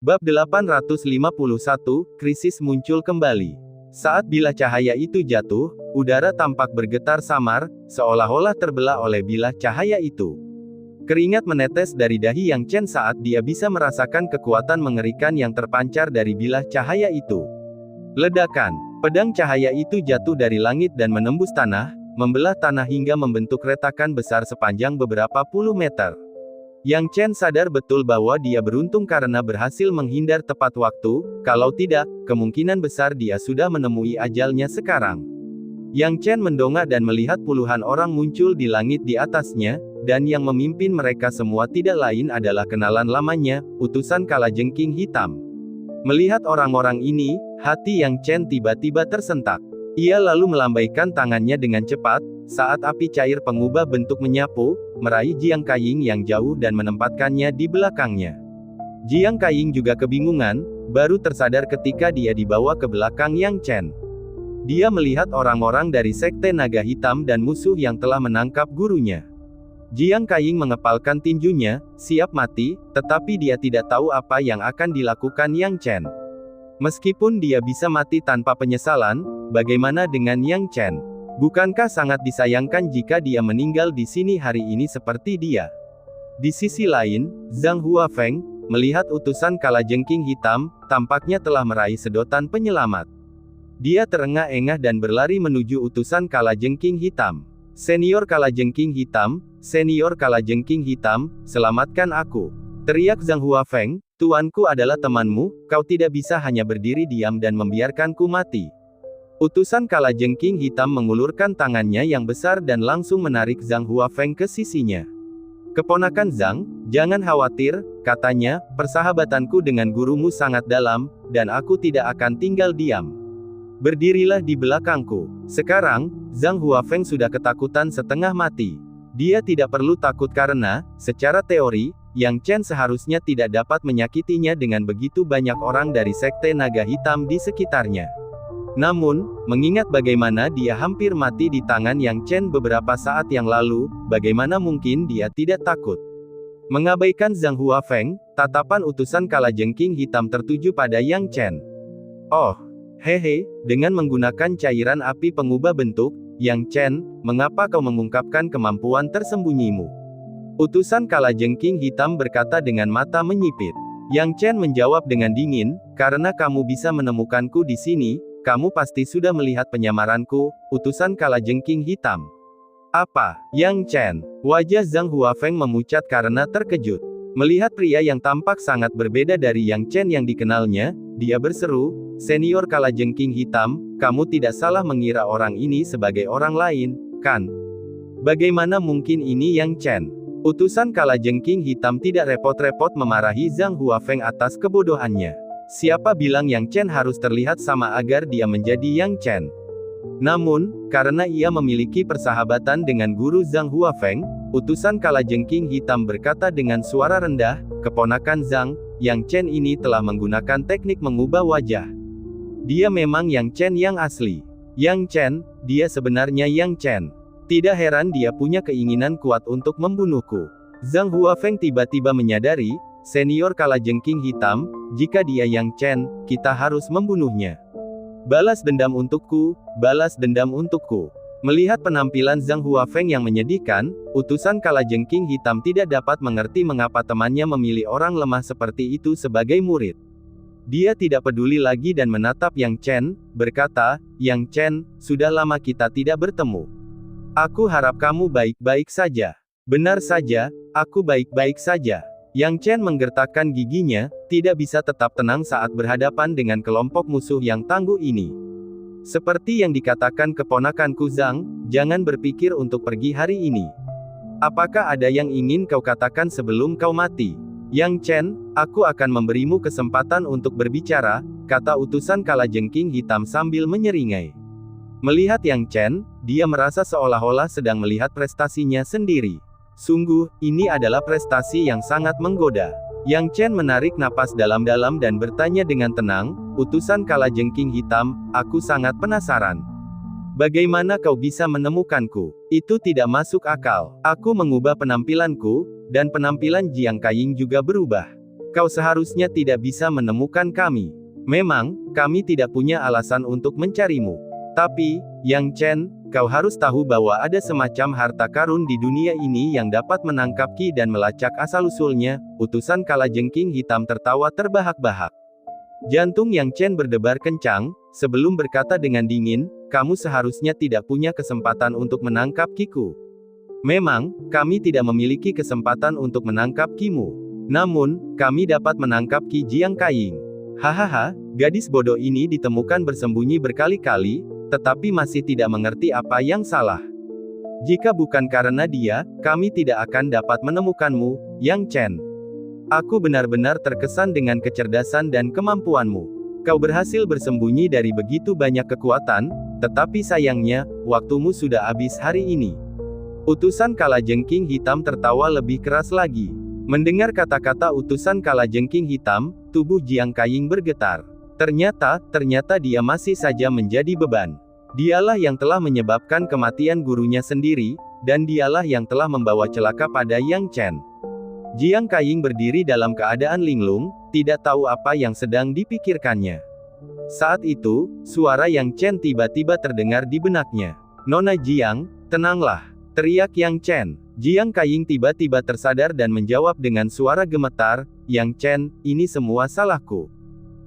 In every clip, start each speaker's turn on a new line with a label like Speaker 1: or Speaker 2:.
Speaker 1: Bab 851, krisis muncul kembali. Saat bilah cahaya itu jatuh, udara tampak bergetar samar, seolah-olah terbelah oleh bilah cahaya itu. Keringat menetes dari dahi Yang Chen saat dia bisa merasakan kekuatan mengerikan yang terpancar dari bilah cahaya itu. Ledakan. Pedang cahaya itu jatuh dari langit dan menembus tanah, membelah tanah hingga membentuk retakan besar sepanjang beberapa puluh meter. Yang Chen sadar betul bahwa dia beruntung karena berhasil menghindar tepat waktu, kalau tidak, kemungkinan besar dia sudah menemui ajalnya sekarang. Yang Chen mendongak dan melihat puluhan orang muncul di langit di atasnya, dan yang memimpin mereka semua tidak lain adalah kenalan lamanya, utusan Kalajengking Hitam. Melihat orang-orang ini, hati Yang Chen tiba-tiba tersentak. Ia lalu melambaikan tangannya dengan cepat, saat api cair pengubah bentuk menyapu, meraih Jiang Kaiying yang jauh dan menempatkannya di belakangnya. Jiang Kaiying juga kebingungan, baru tersadar ketika dia dibawa ke belakang Yang Chen. Dia melihat orang-orang dari Sekte Naga Hitam dan musuh yang telah menangkap gurunya. Jiang Kaiying mengepalkan tinjunya, siap mati, tetapi dia tidak tahu apa yang akan dilakukan Yang Chen. Meskipun dia bisa mati tanpa penyesalan, bagaimana dengan Yang Chen? Bukankah sangat disayangkan jika dia meninggal di sini hari ini seperti dia? Di sisi lain, Zhang Huafeng, melihat utusan Kalajengking Hitam, tampaknya telah meraih sedotan penyelamat. Dia terengah-engah dan berlari menuju utusan Kalajengking Hitam. Senior Kalajengking Hitam, Senior Kalajengking Hitam, selamatkan aku. Teriak Zhang Huafeng, tuanku adalah temanmu, kau tidak bisa hanya berdiri diam dan membiarkanku mati. Utusan Kalajengking Hitam mengulurkan tangannya yang besar dan langsung menarik Zhang Huafeng ke sisinya. Keponakan Zhang, jangan khawatir, katanya, persahabatanku dengan gurumu sangat dalam, dan aku tidak akan tinggal diam. Berdirilah di belakangku. Sekarang, Zhang Huafeng sudah ketakutan setengah mati. Dia tidak perlu takut karena, secara teori, Yang Chen seharusnya tidak dapat menyakitinya dengan begitu banyak orang dari Sekte Naga Hitam di sekitarnya. Namun, mengingat bagaimana dia hampir mati di tangan Yang Chen beberapa saat yang lalu, bagaimana mungkin dia tidak takut? Mengabaikan Zhang Huafeng, tatapan utusan Kalajengking Hitam tertuju pada Yang Chen. Oh, hehe, dengan menggunakan cairan api pengubah bentuk, Yang Chen, mengapa kau mengungkapkan kemampuan tersembunyimu? Utusan Kalajengking Hitam berkata dengan mata menyipit. Yang Chen menjawab dengan dingin, karena kamu bisa menemukanku di sini, kamu pasti sudah melihat penyamaranku, utusan Kalajengking Hitam. Apa? Yang Chen. Wajah Zhang Huafeng memucat karena terkejut. Melihat pria yang tampak sangat berbeda dari Yang Chen yang dikenalnya, dia berseru, Senior Kalajengking Hitam, kamu tidak salah mengira orang ini sebagai orang lain, kan? Bagaimana mungkin ini Yang Chen? Utusan Kalajengking Hitam tidak repot-repot memarahi Zhang Huafeng atas kebodohannya. Siapa bilang Yang Chen harus terlihat sama agar dia menjadi Yang Chen? Namun, karena ia memiliki persahabatan dengan guru Zhang Huafeng, utusan Kalajengking Hitam berkata dengan suara rendah, keponakan Zhang, Yang Chen ini telah menggunakan teknik mengubah wajah. Dia memang Yang Chen yang asli. Yang Chen, dia sebenarnya Yang Chen. Tidak heran dia punya keinginan kuat untuk membunuhku. Zhang Huafeng tiba-tiba menyadari, Senior Kalajengking Hitam, jika dia Yang Chen, kita harus membunuhnya. Balas dendam untukku, balas dendam untukku. Melihat penampilan Zhang Huafeng yang menyedihkan, utusan Kalajengking Hitam tidak dapat mengerti mengapa temannya memilih orang lemah seperti itu sebagai murid. Dia tidak peduli lagi dan menatap Yang Chen, berkata, Yang Chen, sudah lama kita tidak bertemu. Aku harap kamu baik-baik saja. Benar saja, aku baik-baik saja. Yang Chen menggertakkan giginya, tidak bisa tetap tenang saat berhadapan dengan kelompok musuh yang tangguh ini. Seperti yang dikatakan keponakanku Zhang, jangan berpikir untuk pergi hari ini. Apakah ada yang ingin kau katakan sebelum kau mati? Yang Chen, aku akan memberimu kesempatan untuk berbicara, kata utusan Kalajengking Hitam sambil menyeringai. Melihat Yang Chen, dia merasa seolah-olah sedang melihat prestasinya sendiri. Sungguh, ini adalah prestasi yang sangat menggoda. Yang Chen menarik napas dalam-dalam dan bertanya dengan tenang, utusan Kalajengking Hitam, aku sangat penasaran. Bagaimana kau bisa menemukanku? Itu tidak masuk akal. Aku mengubah penampilanku, dan penampilan Jiang Kaiying juga berubah. Kau seharusnya tidak bisa menemukan kami. Memang, kami tidak punya alasan untuk mencarimu. Tapi, Yang Chen, kau harus tahu bahwa ada semacam harta karun di dunia ini yang dapat menangkap Ki dan melacak asal-usulnya. Utusan Kalajengking Hitam tertawa terbahak-bahak. Jantung Yang Chen berdebar kencang, sebelum berkata dengan dingin, kamu seharusnya tidak punya kesempatan untuk menangkap Kiku. Memang, kami tidak memiliki kesempatan untuk menangkap Kimu. Namun, kami dapat menangkap Ki Jiang Kaying. Hahaha, gadis bodoh ini ditemukan bersembunyi berkali-kali, tetapi masih tidak mengerti apa yang salah. Jika bukan karena dia, kami tidak akan dapat menemukanmu, Yang Chen. Aku benar-benar terkesan dengan kecerdasan dan kemampuanmu. Kau berhasil bersembunyi dari begitu banyak kekuatan, tetapi sayangnya, waktumu sudah habis hari ini. Utusan Kalajengking Hitam tertawa lebih keras lagi. Mendengar kata-kata utusan Kalajengking Hitam, tubuh Jiang Kaying bergetar. Ternyata dia masih saja menjadi beban. Dialah yang telah menyebabkan kematian gurunya sendiri, dan dialah yang telah membawa celaka pada Yang Chen. Jiang Kaying berdiri dalam keadaan linglung, tidak tahu apa yang sedang dipikirkannya. Saat itu, suara Yang Chen tiba-tiba terdengar di benaknya. Nona Jiang, tenanglah, teriak Yang Chen. Jiang Kaying tiba-tiba tersadar dan menjawab dengan suara gemetar, Yang Chen, ini semua salahku.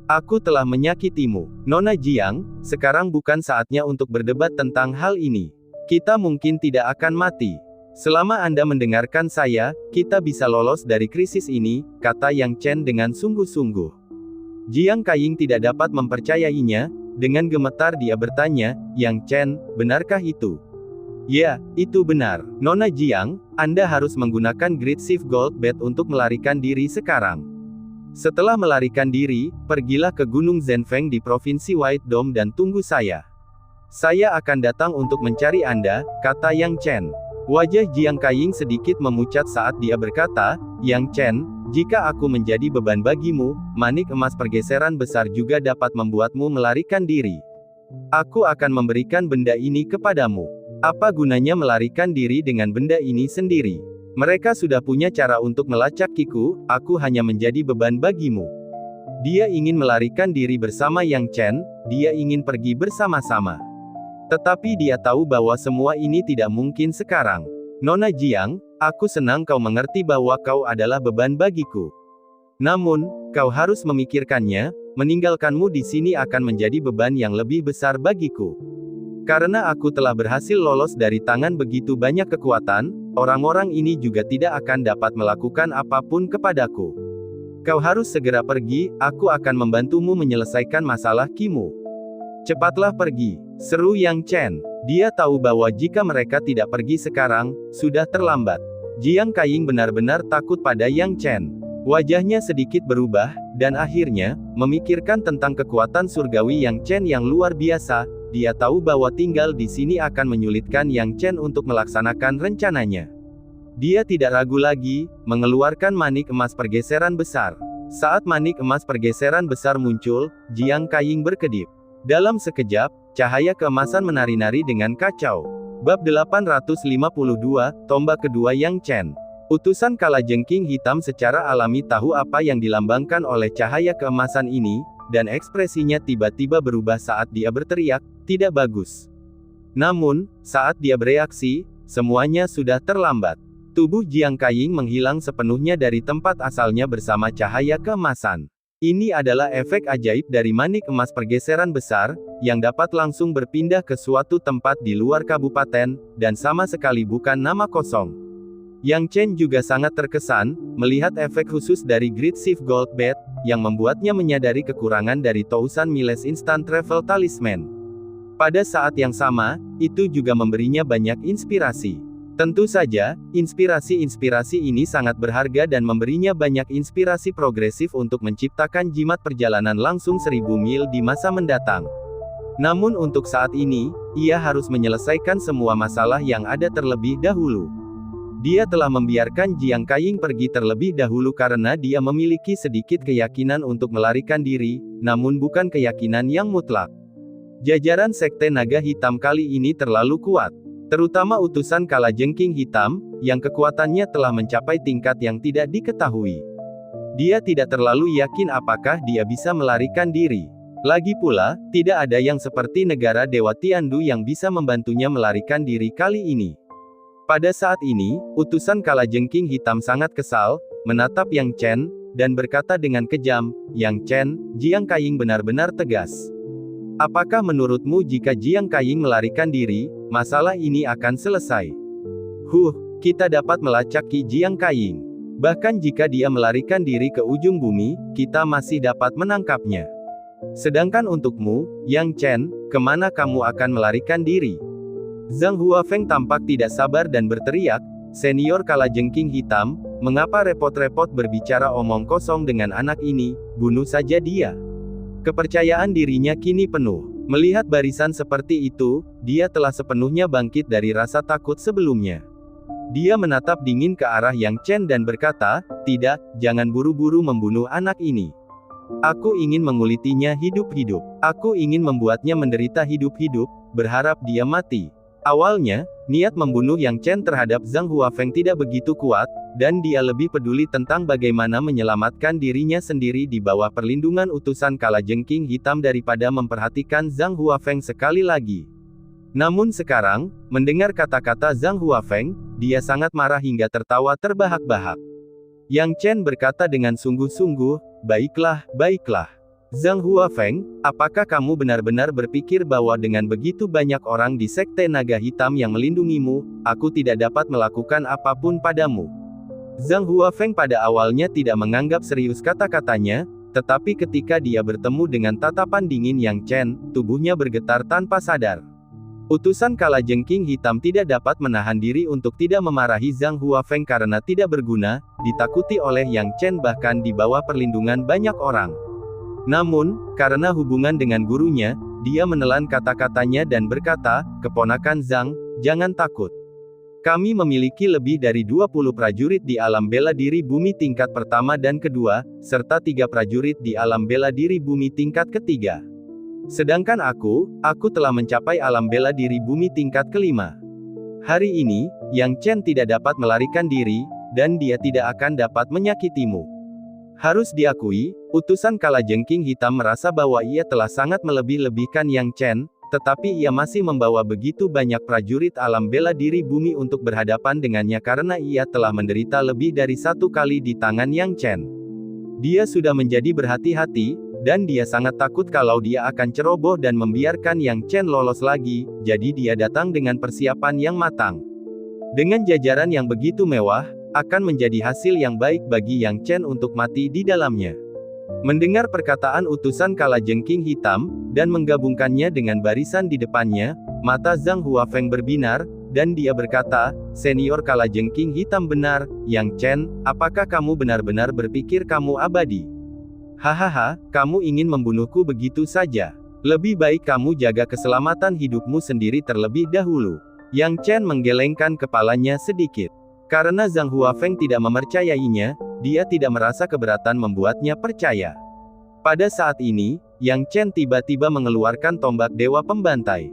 Speaker 1: Aku telah menyakitimu. Nona Jiang, sekarang bukan saatnya untuk berdebat tentang hal ini. Kita mungkin tidak akan mati. Selama Anda mendengarkan saya, kita bisa lolos dari krisis ini, kata Yang Chen dengan sungguh-sungguh. Jiang Kaying tidak dapat mempercayainya, dengan gemetar dia bertanya, Yang Chen, benarkah itu? Ya, itu benar. Nona Jiang, Anda harus menggunakan Great Shift Gold Bed untuk melarikan diri sekarang. Setelah melarikan diri, pergilah ke Gunung Zhenfeng di Provinsi White Dome dan tunggu saya. Saya akan datang untuk mencari Anda, kata Yang Chen. Wajah Jiang Kaying sedikit memucat saat dia berkata, Yang Chen, jika aku menjadi beban bagimu, manik emas pergeseran besar juga dapat membuatmu melarikan diri. Aku akan memberikan benda ini kepadamu. Apa gunanya melarikan diri dengan benda ini sendiri? Mereka sudah punya cara untuk melacak Kiku, aku hanya menjadi beban bagimu. Dia ingin melarikan diri bersama Yang Chen, dia ingin pergi bersama-sama. Tetapi dia tahu bahwa semua ini tidak mungkin sekarang. Nona Jiang, aku senang kau mengerti bahwa kau adalah beban bagiku. Namun, kau harus memikirkannya, meninggalkanmu di sini akan menjadi beban yang lebih besar bagiku. Karena aku telah berhasil lolos dari tangan begitu banyak kekuatan, orang-orang ini juga tidak akan dapat melakukan apapun kepadaku. Kau harus segera pergi, aku akan membantumu menyelesaikan masalah Kimu. Cepatlah pergi, seru Yang Chen. Dia tahu bahwa jika mereka tidak pergi sekarang, sudah terlambat. Jiang Kaying benar-benar takut pada Yang Chen. Wajahnya sedikit berubah, dan akhirnya, memikirkan tentang kekuatan surgawi Yang Chen yang luar biasa, dia tahu bahwa tinggal di sini akan menyulitkan Yang Chen untuk melaksanakan rencananya. Dia tidak ragu lagi, mengeluarkan manik emas pergeseran besar. Saat manik emas pergeseran besar muncul, Jiang Kaying berkedip. Dalam sekejap, cahaya keemasan menari-nari dengan kacau. Bab 852, Tombak Kedua Yang Chen. Utusan Kalajengking Hitam secara alami tahu apa yang dilambangkan oleh cahaya keemasan ini, dan ekspresinya tiba-tiba berubah saat dia berteriak, tidak bagus. Namun, saat dia bereaksi, semuanya sudah terlambat. Tubuh Jiang Kaying menghilang sepenuhnya dari tempat asalnya bersama cahaya keemasan. Ini adalah efek ajaib dari manik emas pergeseran besar, yang dapat langsung berpindah ke suatu tempat di luar kabupaten, dan sama sekali bukan nama kosong. Yang Chen juga sangat terkesan, melihat efek khusus dari Great Shift Gold Bed, yang membuatnya menyadari kekurangan dari Tousan Miles Instant Travel Talisman. Pada saat yang sama, itu juga memberinya banyak inspirasi. Tentu saja, inspirasi-inspirasi ini sangat berharga dan memberinya banyak inspirasi progresif untuk menciptakan jimat perjalanan langsung 1000 mil di masa mendatang. Namun untuk saat ini, ia harus menyelesaikan semua masalah yang ada terlebih dahulu. Dia telah membiarkan Jiang Kaying pergi terlebih dahulu karena dia memiliki sedikit keyakinan untuk melarikan diri, namun bukan keyakinan yang mutlak. Jajaran Sekte Naga Hitam kali ini terlalu kuat. Terutama utusan Kalajengking Hitam, yang kekuatannya telah mencapai tingkat yang tidak diketahui. Dia tidak terlalu yakin apakah dia bisa melarikan diri. Lagi pula, tidak ada yang seperti negara Dewa Tiandu yang bisa membantunya melarikan diri kali ini. Pada saat ini, utusan Kalajengking Hitam sangat kesal, menatap Yang Chen, dan berkata dengan kejam, "Yang Chen, Jiang Kaiying benar-benar tegas. Apakah menurutmu jika Jiang Kaiying melarikan diri, masalah ini akan selesai? Kita dapat melacak Ki Jiang Kaiying. Bahkan jika dia melarikan diri ke ujung bumi, kita masih dapat menangkapnya. Sedangkan untukmu, Yang Chen, kemana kamu akan melarikan diri?" Zhang Huafeng tampak tidak sabar dan berteriak, "Senior Kalajengking Hitam, mengapa repot-repot berbicara omong kosong dengan anak ini, bunuh saja dia." Kepercayaan dirinya kini penuh. Melihat barisan seperti itu, dia telah sepenuhnya bangkit dari rasa takut sebelumnya. Dia menatap dingin ke arah Yang Chen dan berkata, "Tidak, jangan buru-buru membunuh anak ini. Aku ingin mengulitinya hidup-hidup. Aku ingin membuatnya menderita hidup-hidup, berharap dia mati." Awalnya, niat membunuh Yang Chen terhadap Zhang Huafeng tidak begitu kuat, dan dia lebih peduli tentang bagaimana menyelamatkan dirinya sendiri di bawah perlindungan utusan Kalajengking Hitam daripada memperhatikan Zhang Huafeng sekali lagi. Namun sekarang, mendengar kata-kata Zhang Huafeng, dia sangat marah hingga tertawa terbahak-bahak. Yang Chen berkata dengan sungguh-sungguh, "Baiklah, baiklah. Zhang Huafeng, apakah kamu benar-benar berpikir bahwa dengan begitu banyak orang di Sekte Naga Hitam yang melindungimu, aku tidak dapat melakukan apapun padamu?" Zhang Huafeng pada awalnya tidak menganggap serius kata-katanya, tetapi ketika dia bertemu dengan tatapan dingin Yang Chen, tubuhnya bergetar tanpa sadar. Utusan Kalajengking Hitam tidak dapat menahan diri untuk tidak memarahi Zhang Huafeng karena tidak berguna, ditakuti oleh Yang Chen bahkan di bawah perlindungan banyak orang. Namun, karena hubungan dengan gurunya, dia menelan kata-katanya dan berkata, "Keponakan Zhang, jangan takut. Kami memiliki lebih dari 20 prajurit di alam bela diri bumi tingkat pertama dan kedua, serta 3 prajurit di alam bela diri bumi tingkat ketiga. Sedangkan aku telah mencapai alam bela diri bumi tingkat kelima. Hari ini, Yang Chen tidak dapat melarikan diri, dan dia tidak akan dapat menyakitimu." Harus diakui, utusan Kalajengking Hitam merasa bahwa ia telah sangat melebih-lebihkan Yang Chen, tetapi ia masih membawa begitu banyak prajurit alam bela diri bumi untuk berhadapan dengannya karena ia telah menderita lebih dari 1 kali di tangan Yang Chen. Dia sudah menjadi berhati-hati, dan dia sangat takut kalau dia akan ceroboh dan membiarkan Yang Chen lolos lagi, jadi dia datang dengan persiapan yang matang. Dengan jajaran yang begitu mewah, akan menjadi hasil yang baik bagi Yang Chen untuk mati di dalamnya. Mendengar perkataan utusan Kalajengking Hitam, dan menggabungkannya dengan barisan di depannya, mata Zhang Huafeng berbinar, dan dia berkata, "Senior Kalajengking Hitam benar, Yang Chen, apakah kamu benar-benar berpikir kamu abadi? Hahaha, kamu ingin membunuhku begitu saja. Lebih baik kamu jaga keselamatan hidupmu sendiri terlebih dahulu." Yang Chen menggelengkan kepalanya sedikit. Karena Zhang Huafeng tidak mempercayainya, dia tidak merasa keberatan membuatnya percaya. Pada saat ini, Yang Chen tiba-tiba mengeluarkan tombak Dewa Pembantai.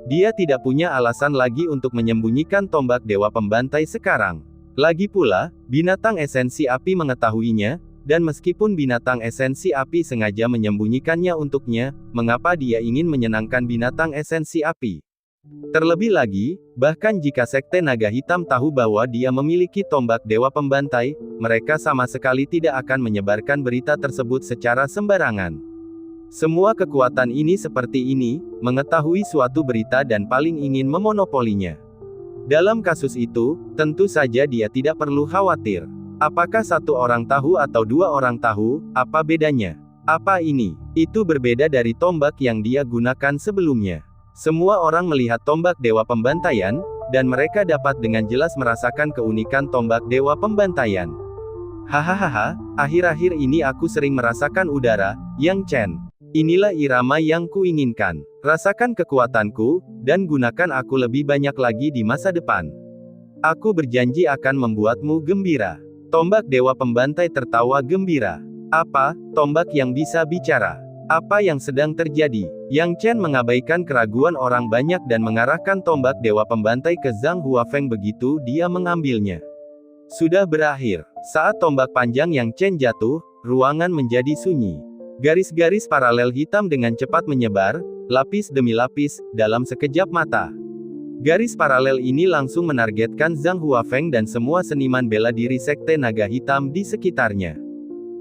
Speaker 1: Dia tidak punya alasan lagi untuk menyembunyikan tombak Dewa Pembantai sekarang. Lagi pula, binatang esensi api mengetahuinya, dan meskipun binatang esensi api sengaja menyembunyikannya untuknya, mengapa dia ingin menyenangkan binatang esensi api? Terlebih lagi, bahkan jika Sekte Naga Hitam tahu bahwa dia memiliki tombak Dewa Pembantai, mereka sama sekali tidak akan menyebarkan berita tersebut secara sembarangan. Semua kekuatan ini seperti ini, mengetahui suatu berita dan paling ingin memonopolinya. Dalam kasus itu, tentu saja dia tidak perlu khawatir. Apakah 1 orang tahu atau 2 orang tahu, apa bedanya? Apa ini? Itu berbeda dari tombak yang dia gunakan sebelumnya. Semua orang melihat tombak Dewa Pembantaian, dan mereka dapat dengan jelas merasakan keunikan tombak Dewa Pembantaian. Hahaha, akhir-akhir ini aku sering merasakan udara, Yang Chen. Inilah irama yang kuinginkan. Rasakan kekuatanku, dan gunakan aku lebih banyak lagi di masa depan. Aku berjanji akan membuatmu gembira. Tombak Dewa Pembantai tertawa gembira. Apa, tombak yang bisa bicara? Apa yang sedang terjadi? Yang Chen mengabaikan keraguan orang banyak dan mengarahkan tombak Dewa Pembantai ke Zhang Huafeng begitu dia mengambilnya. Sudah berakhir. Saat tombak panjang Yang Chen jatuh, ruangan menjadi sunyi. Garis-garis paralel hitam dengan cepat menyebar, lapis demi lapis, dalam sekejap mata. Garis paralel ini langsung menargetkan Zhang Huafeng dan semua seniman bela diri Sekte Naga Hitam di sekitarnya.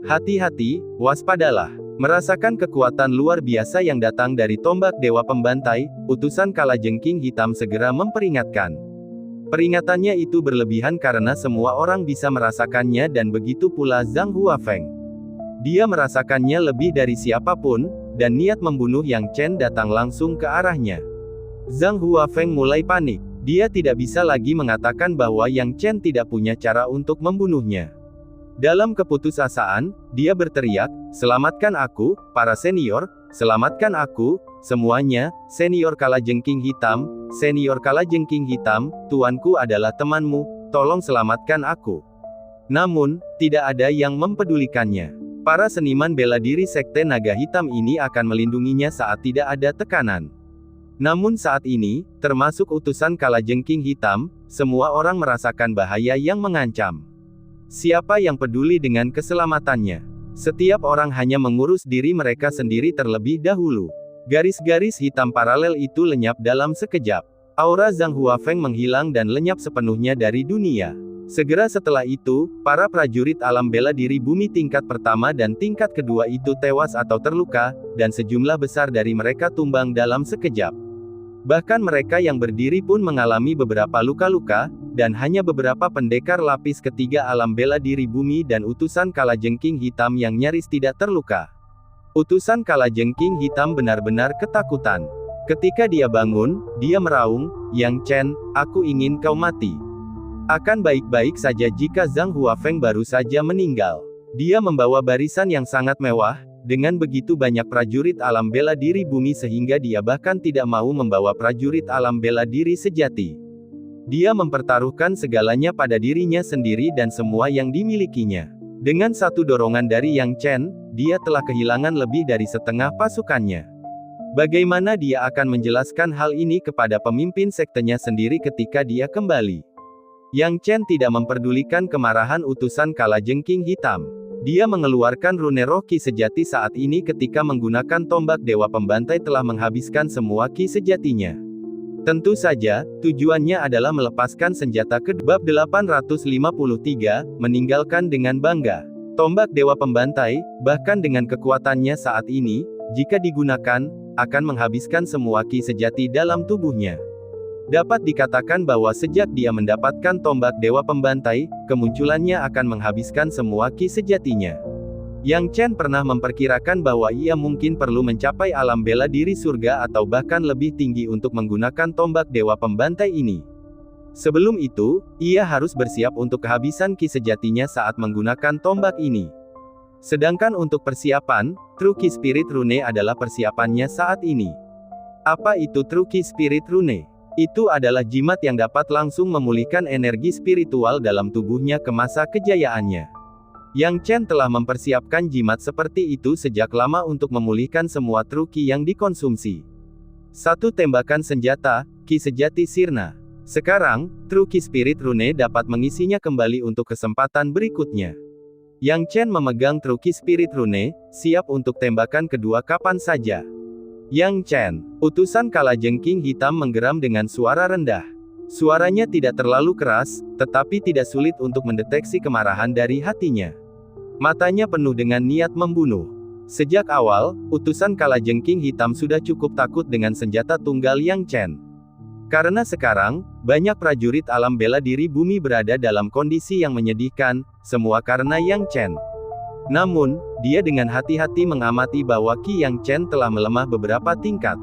Speaker 1: Hati-hati, waspadalah. Merasakan kekuatan luar biasa yang datang dari tombak Dewa Pembantai, utusan Kalajengking Hitam segera memperingatkan. Peringatannya itu berlebihan karena semua orang bisa merasakannya dan begitu pula Zhang Huafeng. Dia merasakannya lebih dari siapapun, dan niat membunuh Yang Chen datang langsung ke arahnya. Zhang Huafeng mulai panik. Dia tidak bisa lagi mengatakan bahwa Yang Chen tidak punya cara untuk membunuhnya. Dalam keputusasaan, dia berteriak, "Selamatkan aku, para senior, selamatkan aku, semuanya, senior Kalajengking Hitam, senior Kalajengking Hitam, tuanku adalah temanmu, tolong selamatkan aku." Namun, tidak ada yang mempedulikannya. Para seniman bela diri Sekte Naga Hitam ini akan melindunginya saat tidak ada tekanan. Namun saat ini, termasuk utusan Kalajengking Hitam, semua orang merasakan bahaya yang mengancam. Siapa yang peduli dengan keselamatannya? Setiap orang hanya mengurus diri mereka sendiri terlebih dahulu. Garis-garis hitam paralel itu lenyap dalam sekejap. Aura Zhang Huafeng menghilang dan lenyap sepenuhnya dari dunia. Segera setelah itu, para prajurit alam bela diri bumi tingkat pertama dan tingkat kedua itu tewas atau terluka, dan sejumlah besar dari mereka tumbang dalam sekejap. Bahkan mereka yang berdiri pun mengalami beberapa luka-luka, dan hanya beberapa pendekar lapis ketiga alam bela diri bumi dan utusan Kalajengking Hitam yang nyaris tidak terluka. Utusan Kalajengking Hitam benar-benar ketakutan. Ketika dia bangun, dia meraung, "Yang Chen, aku ingin kau mati. Akan baik-baik saja jika Zhang Huafeng baru saja meninggal." Dia membawa barisan yang sangat mewah, dengan begitu banyak prajurit alam bela diri bumi sehingga dia bahkan tidak mau membawa prajurit alam bela diri sejati. Dia mempertaruhkan segalanya pada dirinya sendiri dan semua yang dimilikinya. Dengan satu dorongan dari Yang Chen, dia telah kehilangan lebih dari setengah pasukannya. Bagaimana dia akan menjelaskan hal ini kepada pemimpin sektenya sendiri ketika dia kembali? Yang Chen tidak memperdulikan kemarahan utusan Kalajengking Hitam. Dia mengeluarkan rune roh ki sejati saat ini ketika menggunakan tombak Dewa Pembantai telah menghabiskan semua ki sejatinya. Tentu saja, tujuannya adalah melepaskan senjata ke bab 853, meninggalkan dengan bangga. Tombak Dewa Pembantai, bahkan dengan kekuatannya saat ini, jika digunakan, akan menghabiskan semua ki sejati dalam tubuhnya. Dapat dikatakan bahwa sejak dia mendapatkan tombak Dewa Pembantai, kemunculannya akan menghabiskan semua ki sejatinya. Yang Chen pernah memperkirakan bahwa ia mungkin perlu mencapai alam bela diri surga atau bahkan lebih tinggi untuk menggunakan tombak Dewa Pembantai ini. Sebelum itu, ia harus bersiap untuk kehabisan ki sejatinya saat menggunakan tombak ini. Sedangkan untuk persiapan, True Ki Spirit Rune adalah persiapannya saat ini. Apa itu True Ki Spirit Rune? Itu adalah jimat yang dapat langsung memulihkan energi spiritual dalam tubuhnya ke masa kejayaannya. Yang Chen telah mempersiapkan jimat seperti itu sejak lama untuk memulihkan semua True Ki yang dikonsumsi. Satu tembakan senjata, ki sejati sirna. Sekarang, True Ki Spirit Rune dapat mengisinya kembali untuk kesempatan berikutnya. Yang Chen memegang True Ki Spirit Rune, siap untuk tembakan kedua kapan saja. Yang Chen, utusan Kalajengking Hitam menggeram dengan suara rendah. Suaranya tidak terlalu keras, tetapi tidak sulit untuk mendeteksi kemarahan dari hatinya. Matanya penuh dengan niat membunuh. Sejak awal, utusan Kalajengking Hitam sudah cukup takut dengan senjata tunggal Yang Chen. Karena sekarang, banyak prajurit alam bela diri bumi berada dalam kondisi yang menyedihkan, semua karena Yang Chen. Namun, dia dengan hati-hati mengamati bahwa Ki Yang Chen telah melemah beberapa tingkat.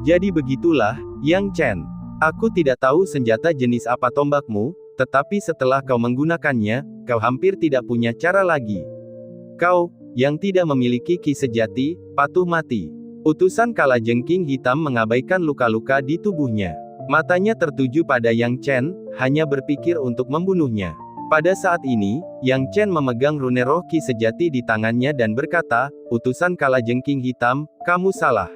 Speaker 1: Jadi begitulah, Yang Chen. Aku tidak tahu senjata jenis apa tombakmu, tetapi setelah kau menggunakannya, kau hampir tidak punya cara lagi. Kau, yang tidak memiliki ki sejati, patuh mati. Utusan Kalajengking Hitam mengabaikan luka-luka di tubuhnya. Matanya tertuju pada Yang Chen, hanya berpikir untuk membunuhnya. Pada saat ini, Yang Chen memegang rune roh ki sejati di tangannya dan berkata, "Utusan Kalajengking Hitam, kamu salah.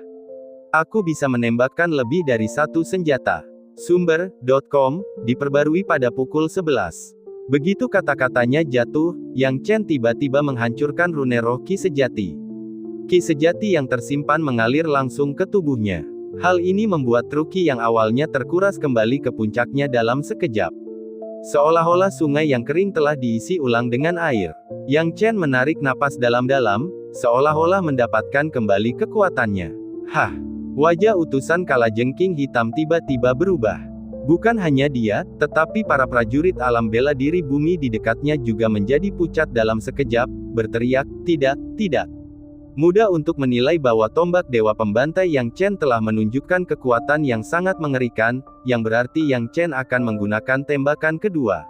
Speaker 1: Aku bisa menembakkan lebih dari satu senjata." Sumber.com, diperbarui pada pukul 11. Begitu kata-katanya jatuh, Yang Chen tiba-tiba menghancurkan rune roh Ki sejati. Ki sejati yang tersimpan mengalir langsung ke tubuhnya. Hal ini membuat Ruki yang awalnya terkuras kembali ke puncaknya dalam sekejap. Seolah-olah sungai yang kering telah diisi ulang dengan air. Yang Chen menarik napas dalam-dalam, seolah-olah mendapatkan kembali kekuatannya. Hah! Wajah utusan Kalajengking Hitam tiba-tiba berubah. Bukan hanya dia, tetapi para prajurit alam bela diri bumi di dekatnya juga menjadi pucat dalam sekejap, berteriak, tidak, tidak. Mudah untuk menilai bahwa tombak Dewa Pembantai Yang Chen telah menunjukkan kekuatan yang sangat mengerikan, yang berarti Yang Chen akan menggunakan tembakan kedua.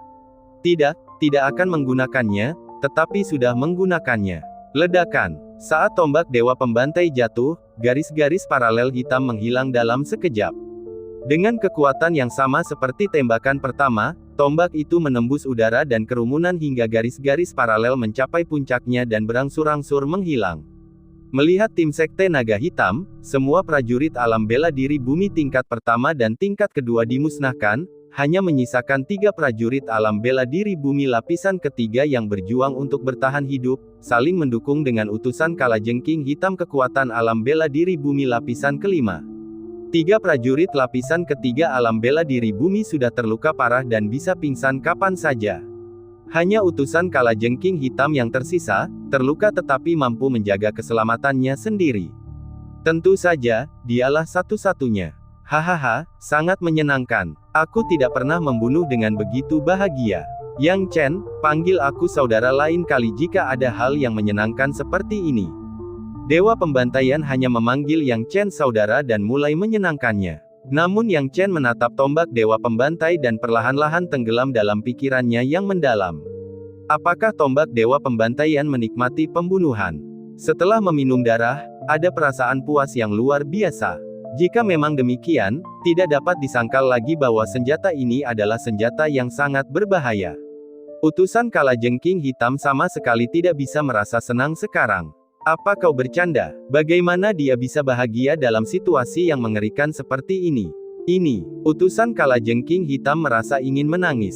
Speaker 1: Tidak, tidak akan menggunakannya, tetapi sudah menggunakannya. Ledakan. Saat tombak Dewa Pembantai jatuh, garis-garis paralel hitam menghilang dalam sekejap. Dengan kekuatan yang sama seperti tembakan pertama, tombak itu menembus udara dan kerumunan hingga garis-garis paralel mencapai puncaknya dan berangsur-angsur menghilang. Melihat tim Sekte Naga Hitam, semua prajurit alam bela diri bumi tingkat pertama dan tingkat kedua dimusnahkan, hanya menyisakan 3 prajurit alam bela diri bumi lapisan ketiga yang berjuang untuk bertahan hidup, saling mendukung dengan utusan Kalajengking Hitam kekuatan alam bela diri bumi lapisan kelima. 3 prajurit lapisan ketiga alam bela diri bumi sudah terluka parah dan bisa pingsan kapan saja. Hanya utusan Kalajengking Hitam yang tersisa, terluka tetapi mampu menjaga keselamatannya sendiri. Tentu saja, dialah satu-satunya. Hahaha, sangat menyenangkan. Aku tidak pernah membunuh dengan begitu bahagia. Yang Chen, panggil aku saudara lain kali jika ada hal yang menyenangkan seperti ini. Dewa Pembantaian hanya memanggil Yang Chen saudara dan mulai menyenangkannya. Namun Yang Chen menatap tombak Dewa Pembantai dan perlahan-lahan tenggelam dalam pikirannya yang mendalam. Apakah tombak Dewa Pembantaian menikmati pembunuhan? Setelah meminum darah, ada perasaan puas yang luar biasa. Jika memang demikian, tidak dapat disangkal lagi bahwa senjata ini adalah senjata yang sangat berbahaya. Utusan Kalajengking Hitam sama sekali tidak bisa merasa senang sekarang. Apa kau bercanda? Bagaimana dia bisa bahagia dalam situasi yang mengerikan seperti ini? Ini, utusan Kalajengking Hitam merasa ingin menangis.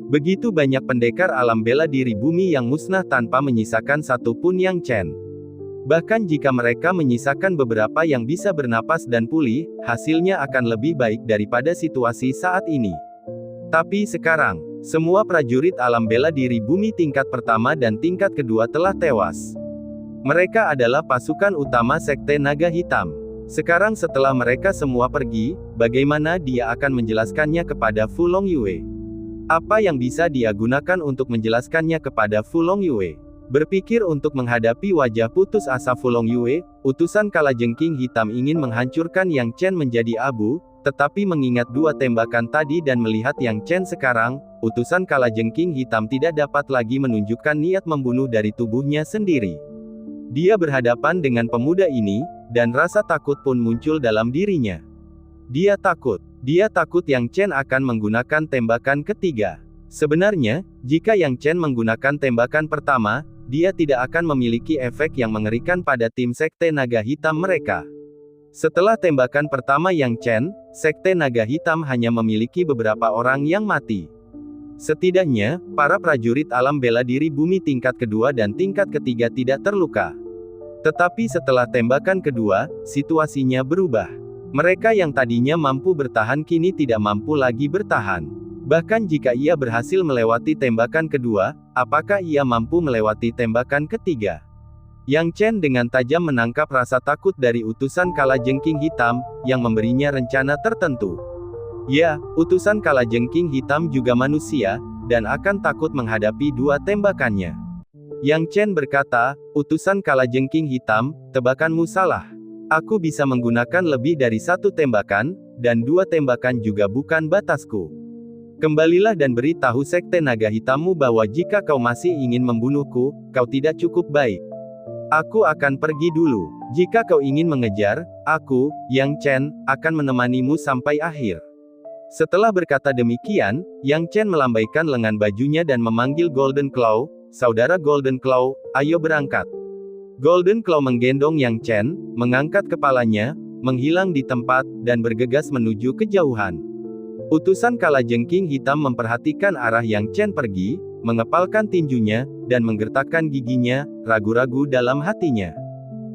Speaker 1: Begitu banyak pendekar alam bela diri bumi yang musnah tanpa menyisakan satupun Yang Chen. Bahkan jika mereka menyisakan beberapa yang bisa bernapas dan pulih, hasilnya akan lebih baik daripada situasi saat ini. Tapi sekarang, semua prajurit alam bela diri bumi tingkat pertama dan tingkat kedua telah tewas. Mereka adalah pasukan utama Sekte Naga Hitam. Sekarang setelah mereka semua pergi, bagaimana dia akan menjelaskannya kepada Fu Longyue? Apa yang bisa dia gunakan untuk menjelaskannya kepada Fu Longyue? Berpikir untuk menghadapi wajah putus asa Fu Longyue, utusan Kalajengking Hitam ingin menghancurkan Yang Chen menjadi abu, tetapi mengingat 2 tembakan tadi dan melihat Yang Chen sekarang, utusan Kalajengking Hitam tidak dapat lagi menunjukkan niat membunuh dari tubuhnya sendiri. Dia berhadapan dengan pemuda ini, dan rasa takut pun muncul dalam dirinya. Dia takut Yang Chen akan menggunakan tembakan ketiga. Sebenarnya, jika Yang Chen menggunakan tembakan pertama, dia tidak akan memiliki efek yang mengerikan pada tim Sekte Naga Hitam mereka. Setelah tembakan pertama Yang Chen, Sekte Naga Hitam hanya memiliki beberapa orang yang mati. Setidaknya, para prajurit alam bela diri bumi tingkat kedua dan tingkat ketiga tidak terluka. Tetapi setelah tembakan kedua, situasinya berubah. Mereka yang tadinya mampu bertahan kini tidak mampu lagi bertahan. Bahkan jika ia berhasil melewati tembakan kedua, apakah ia mampu melewati tembakan ketiga? Yang Chen dengan tajam menangkap rasa takut dari utusan Kalajengking Hitam, yang memberinya rencana tertentu. Ya, utusan Kalajengking Hitam juga manusia, dan akan takut menghadapi 2 tembakannya. Yang Chen berkata, utusan Kalajengking Hitam, tebakanmu salah. Aku bisa menggunakan lebih dari 1 tembakan, dan 2 tembakan juga bukan batasku. Kembalilah dan beritahu Sekte Naga Hitammu bahwa jika kau masih ingin membunuhku, kau tidak cukup baik. Aku akan pergi dulu. Jika kau ingin mengejar, aku, Yang Chen, akan menemanimu sampai akhir. Setelah berkata demikian, Yang Chen melambaikan lengan bajunya dan memanggil Golden Claw, saudara Golden Claw, ayo berangkat. Golden Claw menggendong Yang Chen, mengangkat kepalanya, menghilang di tempat, dan bergegas menuju kejauhan. Utusan Kalajengking Hitam memperhatikan arah Yang Chen pergi, mengepalkan tinjunya, dan menggertakkan giginya, ragu-ragu dalam hatinya.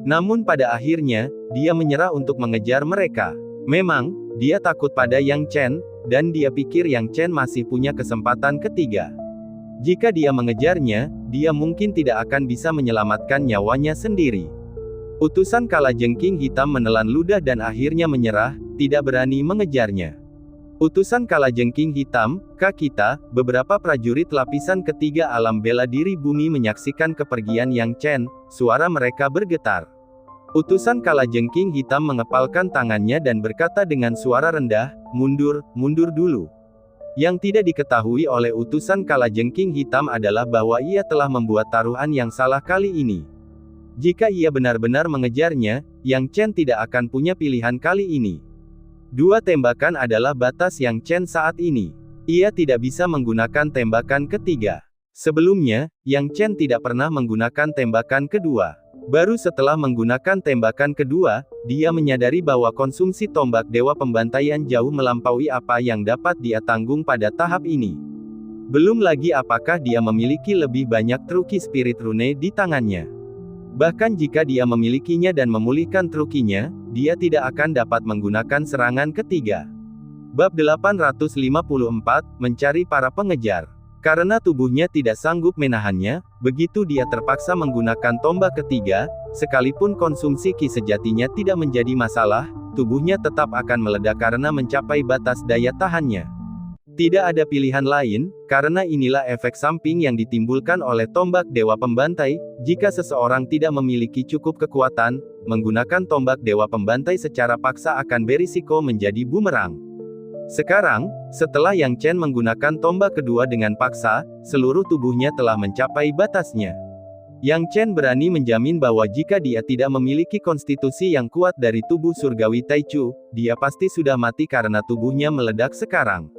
Speaker 1: Namun pada akhirnya, dia menyerah untuk mengejar mereka. Memang, dia takut pada Yang Chen, dan dia pikir Yang Chen masih punya kesempatan ketiga. Jika dia mengejarnya, dia mungkin tidak akan bisa menyelamatkan nyawanya sendiri. Utusan Kalajengking Hitam menelan ludah dan akhirnya menyerah, tidak berani mengejarnya. Utusan Kalajengking Hitam, Kak kita, beberapa prajurit lapisan ketiga alam bela diri bumi menyaksikan kepergian Yang Chen, suara mereka bergetar. Utusan Kalajengking Hitam mengepalkan tangannya dan berkata dengan suara rendah, mundur, mundur dulu. Yang tidak diketahui oleh utusan Kalajengking Hitam adalah bahwa ia telah membuat taruhan yang salah kali ini. Jika ia benar-benar mengejarnya, Yang Chen tidak akan punya pilihan kali ini. Dua tembakan adalah batas Yang Chen saat ini. Ia tidak bisa menggunakan tembakan ketiga. Sebelumnya, Yang Chen tidak pernah menggunakan tembakan kedua. Baru setelah menggunakan tembakan kedua, dia menyadari bahwa konsumsi tombak dewa pembantaian jauh melampaui apa yang dapat dia tanggung pada tahap ini. Belum lagi apakah dia memiliki lebih banyak truki spirit rune di tangannya. Bahkan jika dia memilikinya dan memulihkan trukinya, dia tidak akan dapat menggunakan serangan ketiga. Bab 854, Mencari para pengejar. Karena tubuhnya tidak sanggup menahannya, begitu dia terpaksa menggunakan tombak ketiga, sekalipun konsumsi ki sejatinya tidak menjadi masalah, tubuhnya tetap akan meledak karena mencapai batas daya tahannya. Tidak ada pilihan lain, karena inilah efek samping yang ditimbulkan oleh tombak dewa pembantai. Jika seseorang tidak memiliki cukup kekuatan, menggunakan tombak dewa pembantai secara paksa akan berisiko menjadi bumerang. Sekarang, setelah Yang Chen menggunakan tombak kedua dengan paksa, seluruh tubuhnya telah mencapai batasnya. Yang Chen berani menjamin bahwa jika dia tidak memiliki konstitusi yang kuat dari tubuh surgawi Taichu, dia pasti sudah mati karena tubuhnya meledak sekarang.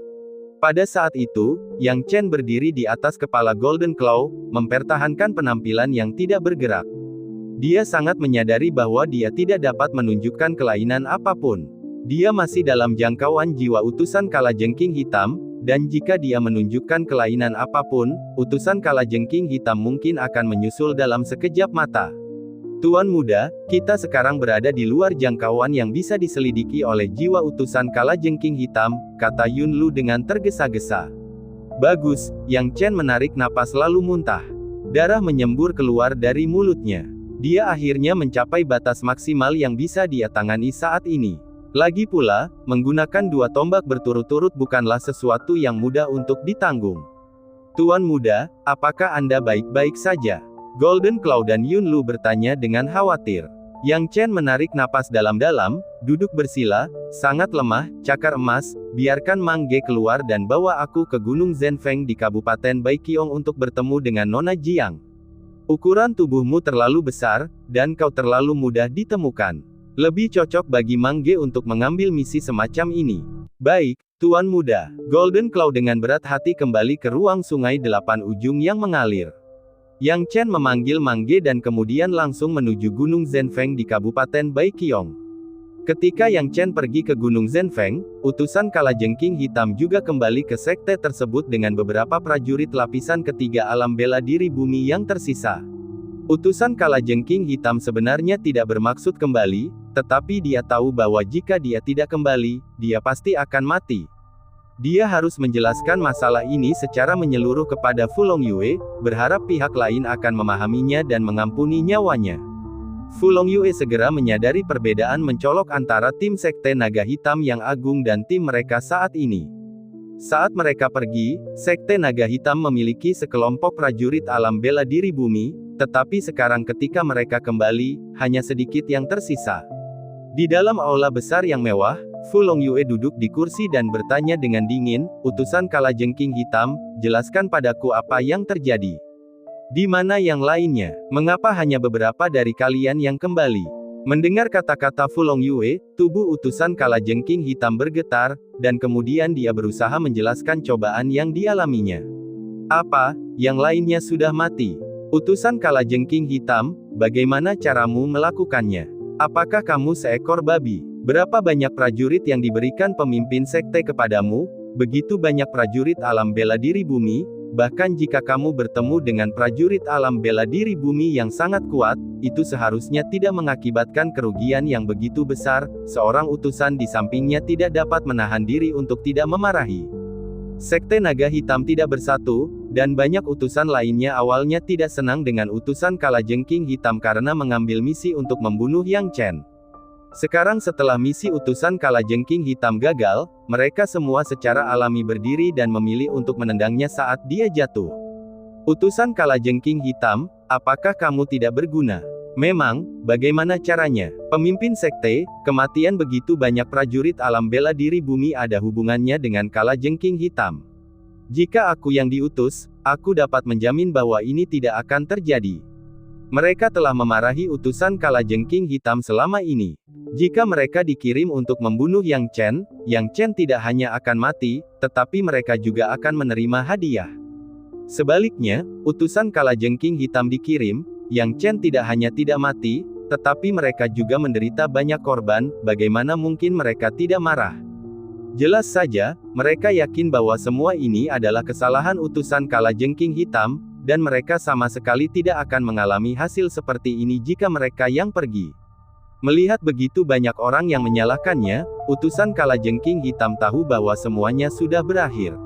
Speaker 1: Pada saat itu, Yang Chen berdiri di atas kepala Golden Claw, mempertahankan penampilan yang tidak bergerak. Dia sangat menyadari bahwa dia tidak dapat menunjukkan kelainan apapun. Dia masih dalam jangkauan jiwa utusan Kalajengking Hitam, dan jika dia menunjukkan kelainan apapun, utusan Kalajengking Hitam mungkin akan menyusul dalam sekejap mata. Tuan muda, kita sekarang berada di luar jangkauan yang bisa diselidiki oleh jiwa utusan Kalajengking Hitam, kata Yun Lu dengan tergesa-gesa. Bagus, Yang Chen menarik napas lalu muntah. Darah menyembur keluar dari mulutnya. Dia akhirnya mencapai batas maksimal yang bisa dia tangani saat ini. Lagi pula, menggunakan dua tombak berturut-turut bukanlah sesuatu yang mudah untuk ditanggung. Tuan muda, apakah Anda baik-baik saja? Golden Claw dan Yun Lu bertanya dengan khawatir. Yang Chen menarik napas dalam-dalam, duduk bersila, sangat lemah, cakar emas, biarkan Mang Ge keluar dan bawa aku ke Gunung Zhenfeng di Kabupaten Baiqiong untuk bertemu dengan Nona Jiang. Ukuran tubuhmu terlalu besar, dan kau terlalu mudah ditemukan. Lebih cocok bagi Mang Ge untuk mengambil misi semacam ini. Baik, Tuan muda. Golden Claw dengan berat hati kembali ke ruang sungai delapan ujung yang mengalir. Yang Chen memanggil Mang Ge dan kemudian langsung menuju Gunung Zhenfeng di Kabupaten Baiqiong. Ketika Yang Chen pergi ke Gunung Zhenfeng, utusan Kalajengking Hitam juga kembali ke sekte tersebut dengan beberapa prajurit lapisan ketiga alam bela diri bumi yang tersisa. Utusan Kalajengking Hitam sebenarnya tidak bermaksud kembali, tetapi dia tahu bahwa jika dia tidak kembali, dia pasti akan mati. Dia harus menjelaskan masalah ini secara menyeluruh kepada Fu Longyue, berharap pihak lain akan memahaminya dan mengampuni nyawanya. Fu Longyue segera menyadari perbedaan mencolok antara tim Sekte Naga Hitam yang agung dan tim mereka saat ini. Saat mereka pergi, Sekte Naga Hitam memiliki sekelompok prajurit alam bela diri bumi, tetapi sekarang ketika mereka kembali, hanya sedikit yang tersisa. Di dalam aula besar yang mewah, Fu Longyue duduk di kursi dan bertanya dengan dingin, utusan Kalajengking Hitam, jelaskan padaku apa yang terjadi. Di mana yang lainnya? Mengapa hanya beberapa dari kalian yang kembali? Mendengar kata-kata Fu Longyue, tubuh utusan Kalajengking Hitam bergetar, dan kemudian dia berusaha menjelaskan cobaan yang dialaminya. Apa, yang lainnya sudah mati? Utusan Kalajengking Hitam, bagaimana caramu melakukannya? Apakah kamu seekor babi? Berapa banyak prajurit yang diberikan pemimpin sekte kepadamu? begitu banyak prajurit alam bela diri bumi, bahkan jika kamu bertemu dengan prajurit alam bela diri bumi yang sangat kuat, itu seharusnya tidak mengakibatkan kerugian yang begitu besar. Seorang utusan di sampingnya tidak dapat menahan diri untuk tidak memarahi. Sekte Naga Hitam tidak bersatu, dan banyak utusan lainnya awalnya tidak senang dengan utusan Kalajengking Hitam karena mengambil misi untuk membunuh Yang Chen. Sekarang setelah misi utusan Kalajengking Hitam gagal, mereka semua secara alami berdiri dan memilih untuk menendangnya saat dia jatuh. Utusan Kalajengking Hitam, apakah kamu tidak berguna? Memang, bagaimana caranya? Pemimpin sekte, kematian begitu banyak prajurit alam bela diri bumi ada hubungannya dengan Kalajengking Hitam. Jika aku yang diutus, aku dapat menjamin bahwa ini tidak akan terjadi. Mereka telah memarahi utusan Kalajengking Hitam selama ini. Jika mereka dikirim untuk membunuh Yang Chen tidak hanya akan mati, tetapi mereka juga akan menerima hadiah. Sebaliknya, utusan Kalajengking Hitam dikirim, Yang Chen tidak hanya tidak mati, tetapi mereka juga menderita banyak korban. Bagaimana mungkin mereka tidak marah? Jelas saja, mereka yakin bahwa semua ini adalah kesalahan utusan Kalajengking Hitam, dan mereka sama sekali tidak akan mengalami hasil seperti ini jika mereka yang pergi. Melihat begitu banyak orang yang menyalahkannya, utusan Kalajengking Hitam tahu bahwa semuanya sudah berakhir.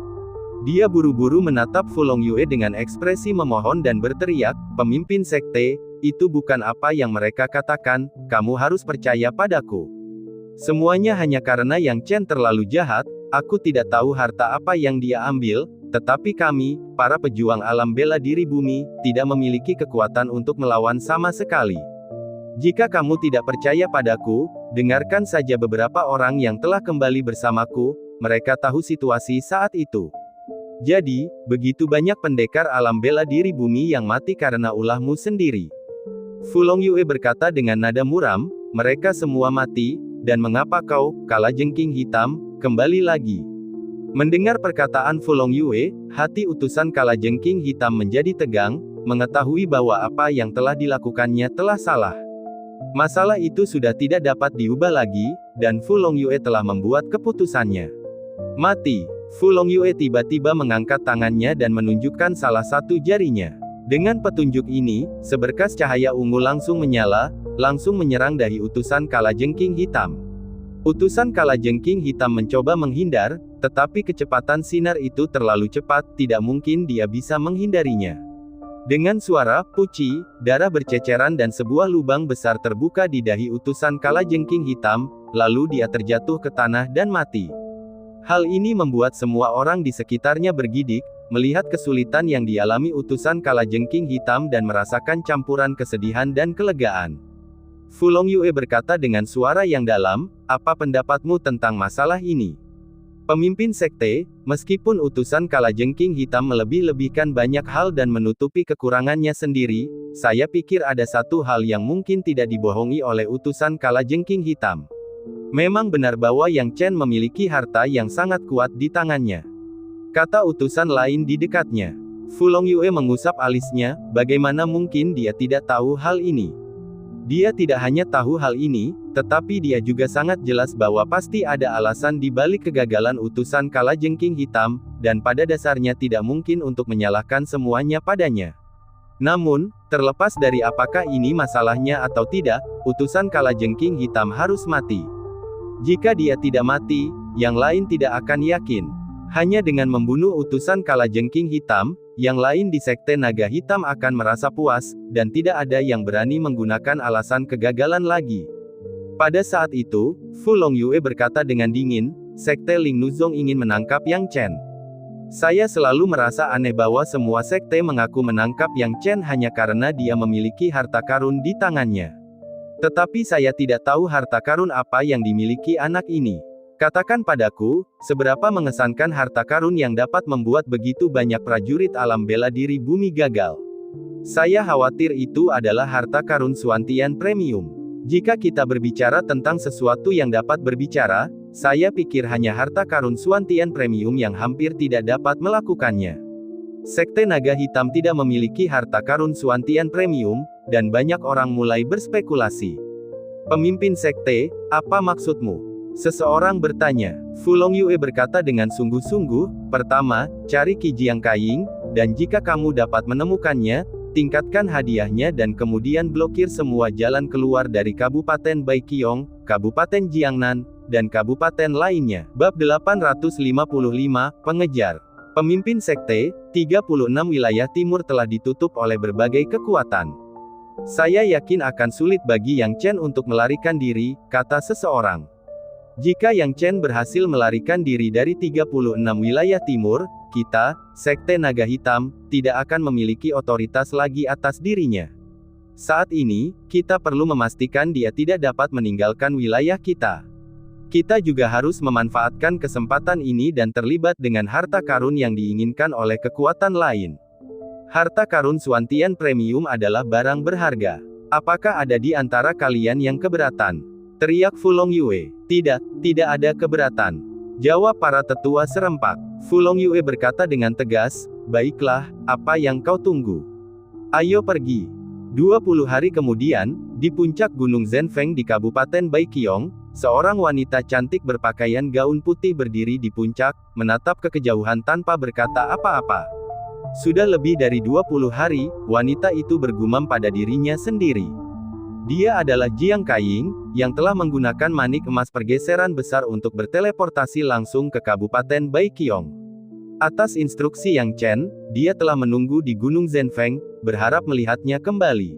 Speaker 1: Dia buru-buru menatap Fu Longyue dengan ekspresi memohon dan berteriak, "Pemimpin sekte, itu bukan apa yang mereka katakan, kamu harus percaya padaku. Semuanya hanya karena Yang Chen terlalu jahat, aku tidak tahu harta apa yang dia ambil, tetapi kami, para pejuang alam bela diri bumi, tidak memiliki kekuatan untuk melawan sama sekali. Jika kamu tidak percaya padaku, dengarkan saja beberapa orang yang telah kembali bersamaku, mereka tahu situasi saat itu. Jadi, begitu banyak pendekar alam bela diri bumi yang mati karena ulahmu sendiri." Fu Longyue berkata dengan nada muram, "Mereka semua mati, dan mengapa kau, Kalajengking Hitam, kembali lagi?" Mendengar perkataan Fu Longyue, hati utusan Kalajengking Hitam menjadi tegang, mengetahui bahwa apa yang telah dilakukannya telah salah. Masalah itu sudah tidak dapat diubah lagi, dan Fu Longyue telah membuat keputusannya. Mati. Fu Longyue tiba-tiba mengangkat tangannya dan menunjukkan salah satu jarinya. Dengan petunjuk ini, seberkas cahaya ungu langsung menyala, langsung menyerang dari utusan Kalajengking Hitam. Utusan Kalajengking Hitam mencoba menghindar, tetapi kecepatan sinar itu terlalu cepat, tidak mungkin dia bisa menghindarinya. Dengan suara "puci", darah berceceran dan sebuah lubang besar terbuka di dahi utusan Kalajengking Hitam, lalu dia terjatuh ke tanah dan mati. Hal ini membuat semua orang di sekitarnya bergidik, melihat kesulitan yang dialami utusan Kalajengking Hitam dan merasakan campuran kesedihan dan kelegaan. Fu Longyue berkata dengan suara yang dalam, "Apa pendapatmu tentang masalah ini?" Pemimpin sekte, meskipun utusan Kalajengking Hitam melebih-lebihkan banyak hal dan menutupi kekurangannya sendiri, saya pikir ada satu hal yang mungkin tidak dibohongi oleh utusan Kalajengking Hitam. Memang benar bahwa Yang Chen memiliki harta yang sangat kuat di tangannya. Kata utusan lain di dekatnya. Fu Longyue mengusap alisnya, bagaimana mungkin dia tidak tahu hal ini? Dia tidak hanya tahu hal ini, tetapi dia juga sangat jelas bahwa pasti ada alasan di balik kegagalan utusan Kalajengking Hitam, dan pada dasarnya tidak mungkin untuk menyalahkan semuanya padanya. Namun, terlepas dari apakah ini masalahnya atau tidak, utusan Kalajengking Hitam harus mati. Jika dia tidak mati, yang lain tidak akan yakin. Hanya dengan membunuh utusan Kalajengking Hitam, yang lain di Sekte Naga Hitam akan merasa puas, dan tidak ada yang berani menggunakan alasan kegagalan lagi. Pada saat itu, Fu Longyue berkata dengan dingin, "Sekte Ling Nuzong ingin menangkap Yang Chen. Saya selalu merasa aneh bahwa semua sekte mengaku menangkap Yang Chen hanya karena dia memiliki harta karun di tangannya. Tetapi saya tidak tahu harta karun apa yang dimiliki anak ini. Katakan padaku, seberapa mengesankan harta karun yang dapat membuat begitu banyak prajurit alam bela diri bumi gagal. Saya khawatir itu adalah harta karun Suantian Premium. Jika kita berbicara tentang sesuatu yang dapat berbicara, saya pikir hanya harta karun Suantian Premium yang hampir tidak dapat melakukannya. Sekte Naga Hitam tidak memiliki harta karun Suantian Premium, dan banyak orang mulai berspekulasi. Pemimpin sekte, apa maksudmu? Seseorang bertanya. Fu Longyue berkata dengan sungguh-sungguh, pertama, cari Qi Jiang Kaiying, dan jika kamu dapat menemukannya, tingkatkan hadiahnya dan kemudian blokir semua jalan keluar dari Kabupaten Baiqiong, Kabupaten Jiangnan, dan kabupaten lainnya. Bab 855, Pengejar. Pemimpin sekte, 36 wilayah timur telah ditutup oleh berbagai kekuatan. Saya yakin akan sulit bagi Yang Chen untuk melarikan diri, kata seseorang. Jika Yang Chen berhasil melarikan diri dari 36 wilayah timur, kita, Sekte Naga Hitam, tidak akan memiliki otoritas lagi atas dirinya. Saat ini, kita perlu memastikan dia tidak dapat meninggalkan wilayah kita. Kita juga harus memanfaatkan kesempatan ini dan terlibat dengan harta karun yang diinginkan oleh kekuatan lain. Harta karun Suantian Premium adalah barang berharga. Apakah ada di antara kalian yang keberatan? Teriak Fu Longyue. Tidak ada keberatan. Jawab para tetua serempak. Fu Longyue berkata dengan tegas, baiklah, apa yang kau tunggu? Ayo pergi. 20 hari kemudian, di puncak Gunung Zhenfeng di Kabupaten Baiqiong, seorang wanita cantik berpakaian gaun putih berdiri di puncak, menatap ke kejauhan tanpa berkata apa-apa. Sudah lebih dari 20 hari, wanita itu bergumam pada dirinya sendiri. Dia adalah Jiang Kaiying, yang telah menggunakan manik emas pergeseran besar untuk berteleportasi langsung ke Kabupaten Baiqiong. Atas instruksi Yang Chen, dia telah menunggu di Gunung Zhenfeng, berharap melihatnya kembali.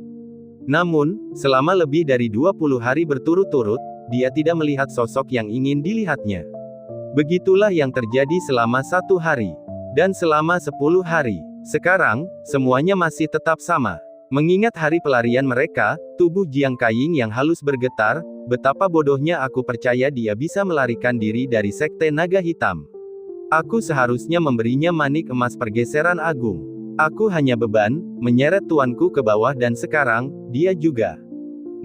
Speaker 1: Namun, selama lebih dari 20 hari berturut-turut, dia tidak melihat sosok yang ingin dilihatnya. Begitulah yang terjadi selama 1 hari. Dan selama 10 hari. Sekarang, semuanya masih tetap sama. Mengingat hari pelarian mereka, tubuh Jiang Kaiying yang halus bergetar, betapa bodohnya aku percaya dia bisa melarikan diri dari Sekte Naga Hitam. Aku seharusnya memberinya manik emas pergeseran agung. Aku hanya beban, menyeret tuanku ke bawah dan sekarang, dia juga.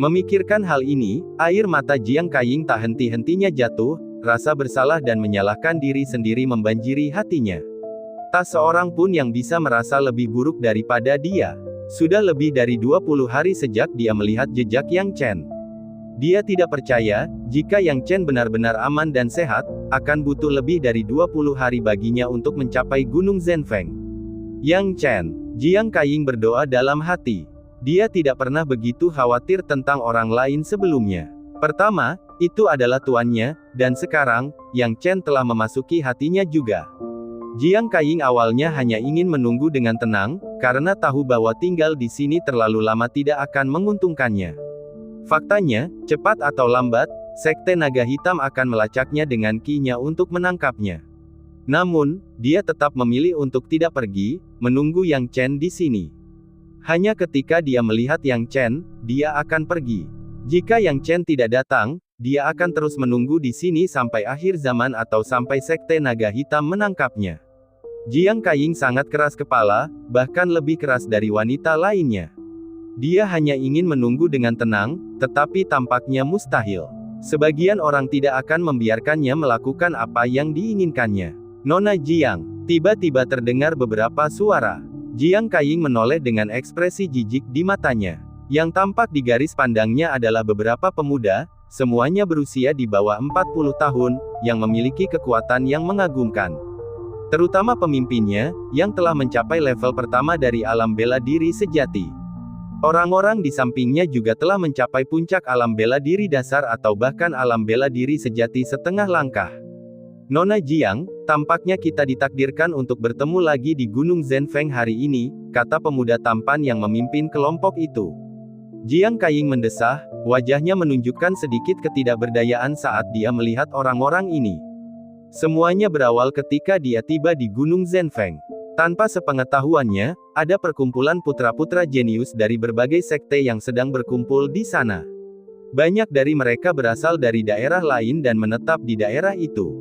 Speaker 1: Memikirkan hal ini, air mata Jiang Kaiying tak henti-hentinya jatuh, rasa bersalah dan menyalahkan diri sendiri membanjiri hatinya. Tak seorang pun yang bisa merasa lebih buruk daripada dia. Sudah lebih dari 20 hari sejak dia melihat jejak Yang Chen. Dia tidak percaya, jika Yang Chen benar-benar aman dan sehat, akan butuh lebih dari 20 hari baginya untuk mencapai Gunung Zhenfeng. Yang Chen, Jiang Kaiying berdoa dalam hati. Dia tidak pernah begitu khawatir tentang orang lain sebelumnya. Pertama, itu adalah tuannya, dan sekarang, Yang Chen telah memasuki hatinya juga. Jiang Kaiying awalnya hanya ingin menunggu dengan tenang, karena tahu bahwa tinggal di sini terlalu lama tidak akan menguntungkannya. Faktanya, cepat atau lambat, Sekte Naga Hitam akan melacaknya dengan ki-nya untuk menangkapnya. Namun, dia tetap memilih untuk tidak pergi, menunggu Yang Chen di sini. Hanya ketika dia melihat Yang Chen, dia akan pergi. Jika Yang Chen tidak datang, dia akan terus menunggu di sini sampai akhir zaman atau sampai Sekte Naga Hitam menangkapnya. Jiang Kaiying sangat keras kepala, bahkan lebih keras dari wanita lainnya. Dia hanya ingin menunggu dengan tenang, tetapi tampaknya mustahil. Sebagian orang tidak akan membiarkannya melakukan apa yang diinginkannya. Nona Jiang, tiba-tiba terdengar beberapa suara. Jiang Kaiying menoleh dengan ekspresi jijik di matanya. Yang tampak di garis pandangnya adalah beberapa pemuda, semuanya berusia di bawah 40 tahun, yang memiliki kekuatan yang mengagumkan. Terutama pemimpinnya, yang telah mencapai level pertama dari alam bela diri sejati. Orang-orang di sampingnya juga telah mencapai puncak alam bela diri dasar atau bahkan alam bela diri sejati setengah langkah. Nona Jiang, tampaknya kita ditakdirkan untuk bertemu lagi di Gunung Zhenfeng hari ini, kata pemuda tampan yang memimpin kelompok itu. Jiang Kaiying mendesah, wajahnya menunjukkan sedikit ketidakberdayaan saat dia melihat orang-orang ini. Semuanya berawal ketika dia tiba di Gunung Zhenfeng. Tanpa sepengetahuannya, ada perkumpulan putra-putra jenius dari berbagai sekte yang sedang berkumpul di sana. Banyak dari mereka berasal dari daerah lain dan menetap di daerah itu.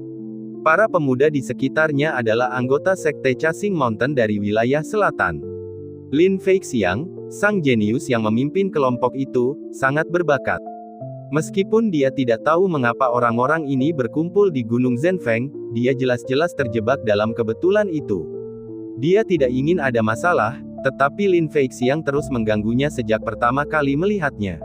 Speaker 1: Para pemuda di sekitarnya adalah anggota sekte Chasing Mountain dari wilayah selatan. Lin Feixiang, sang jenius yang memimpin kelompok itu, sangat berbakat. Meskipun dia tidak tahu mengapa orang-orang ini berkumpul di Gunung Zhenfeng, dia jelas-jelas terjebak dalam kebetulan itu. Dia tidak ingin ada masalah, tetapi Lin Feixiang terus mengganggunya sejak pertama kali melihatnya.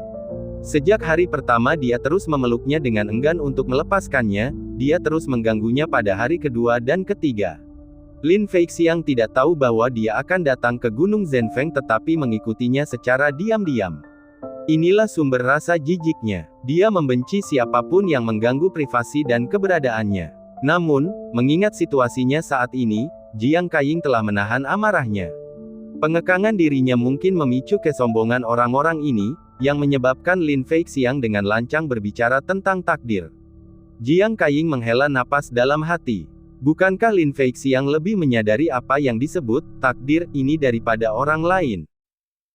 Speaker 1: Sejak hari pertama dia terus memeluknya dengan enggan untuk melepaskannya, dia terus mengganggunya pada hari kedua dan ketiga. Lin Feixiang tidak tahu bahwa dia akan datang ke Gunung Zhenfeng tetapi mengikutinya secara diam-diam. Inilah sumber rasa jijiknya. Dia membenci siapapun yang mengganggu privasi dan keberadaannya. Namun, mengingat situasinya saat ini, Jiang Kaiying telah menahan amarahnya. Pengekangan dirinya mungkin memicu kesombongan orang-orang ini, yang menyebabkan Lin Feixiang dengan lancang berbicara tentang takdir. Jiang Kaiying menghela napas dalam hati. Bukankah Lin Feixiang lebih menyadari apa yang disebut takdir ini daripada orang lain?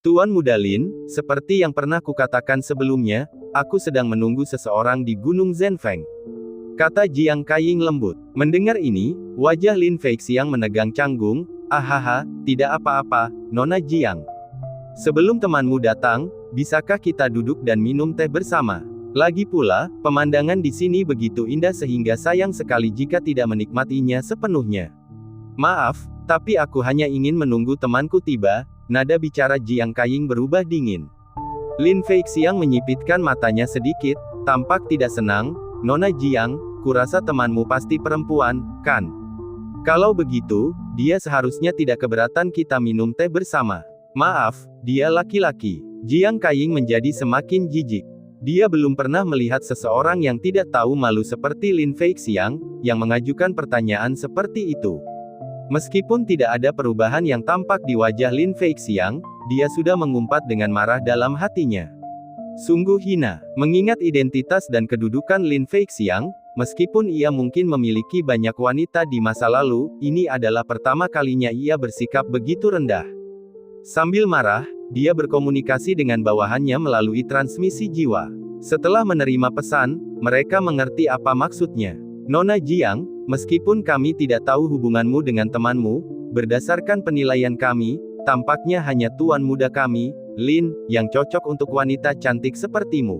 Speaker 1: Tuan Muda Lin, seperti yang pernah kukatakan sebelumnya, aku sedang menunggu seseorang di Gunung Zhenfeng, kata Jiang Kaiying lembut. Mendengar ini, wajah Lin Feixiang menegang canggung. Ahaha, tidak apa-apa, Nona Jiang. Sebelum temanmu datang, bisakah kita duduk dan minum teh bersama? Lagi pula, pemandangan di sini begitu indah sehingga sayang sekali jika tidak menikmatinya sepenuhnya. Maaf, tapi aku hanya ingin menunggu temanku tiba. Nada bicara Jiang Kaiying berubah dingin. Lin Feixiang menyipitkan matanya sedikit, tampak tidak senang. Nona Jiang, kurasa temanmu pasti perempuan, kan? Kalau begitu, dia seharusnya tidak keberatan kita minum teh bersama. Maaf, dia laki-laki. Jiang Kaiying menjadi semakin jijik. Dia belum pernah melihat seseorang yang tidak tahu malu seperti Lin Feixiang, yang mengajukan pertanyaan seperti itu. Meskipun tidak ada perubahan yang tampak di wajah Lin Feixiang, dia sudah mengumpat dengan marah dalam hatinya. Sungguh hina, mengingat identitas dan kedudukan Lin Feixiang, meskipun ia mungkin memiliki banyak wanita di masa lalu, ini adalah pertama kalinya ia bersikap begitu rendah. Sambil marah, dia berkomunikasi dengan bawahannya melalui transmisi jiwa. Setelah menerima pesan, mereka mengerti apa maksudnya. Nona Jiang, meskipun kami tidak tahu hubunganmu dengan temanmu, berdasarkan penilaian kami, tampaknya hanya tuan muda kami, Lin, yang cocok untuk wanita cantik sepertimu.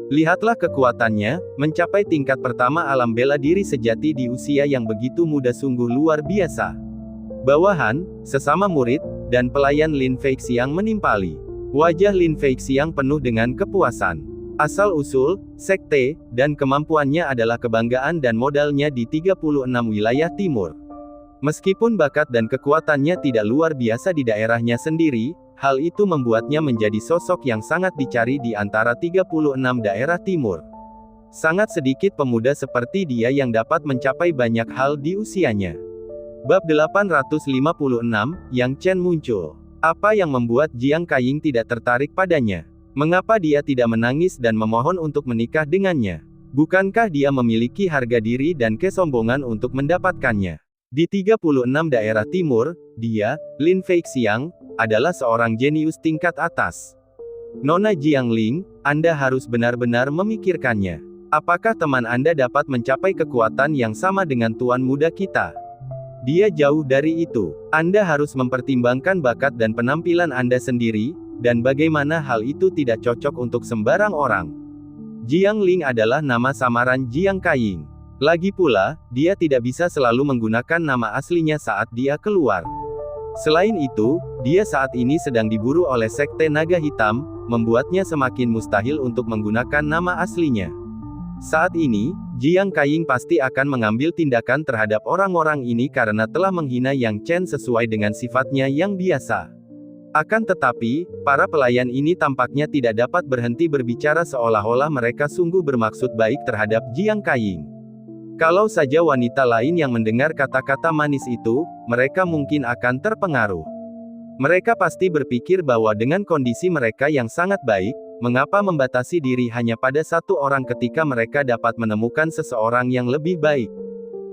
Speaker 1: Lihatlah kekuatannya, mencapai tingkat pertama alam bela diri sejati di usia yang begitu muda sungguh luar biasa. Bawahan, sesama murid, dan pelayan Lin Feixiang menimpali. Wajah Lin Feixiang penuh dengan kepuasan. Asal-usul, sekte, dan kemampuannya adalah kebanggaan dan modalnya di 36 wilayah timur. Meskipun bakat dan kekuatannya tidak luar biasa di daerahnya sendiri, hal itu membuatnya menjadi sosok yang sangat dicari di antara 36 daerah timur. Sangat sedikit pemuda seperti dia yang dapat mencapai banyak hal di usianya. Bab 856, Yang Chen muncul. Apa yang membuat Jiang Kaiying tidak tertarik padanya? Mengapa dia tidak menangis dan memohon untuk menikah dengannya? Bukankah dia memiliki harga diri dan kesombongan untuk mendapatkannya? Di 36 daerah timur, dia, Lin Feixiang, adalah seorang jenius tingkat atas. Nona Jiangling, Anda harus benar-benar memikirkannya. Apakah teman Anda dapat mencapai kekuatan yang sama dengan tuan muda kita? Dia jauh dari itu. Anda harus mempertimbangkan bakat dan penampilan Anda sendiri, dan bagaimana hal itu tidak cocok untuk sembarang orang. Jiangling adalah nama samaran Jiang Kaiying. Lagi pula, dia tidak bisa selalu menggunakan nama aslinya saat dia keluar. Selain itu, dia saat ini sedang diburu oleh Sekte Naga Hitam, membuatnya semakin mustahil untuk menggunakan nama aslinya. Saat ini, Jiang Kaiying pasti akan mengambil tindakan terhadap orang-orang ini karena telah menghina Yang Chen sesuai dengan sifatnya yang biasa. Akan tetapi, para pelayan ini tampaknya tidak dapat berhenti berbicara seolah-olah mereka sungguh bermaksud baik terhadap Jiang Kaiying. Kalau saja wanita lain yang mendengar kata-kata manis itu, mereka mungkin akan terpengaruh. Mereka pasti berpikir bahwa dengan kondisi mereka yang sangat baik, mengapa membatasi diri hanya pada satu orang ketika mereka dapat menemukan seseorang yang lebih baik.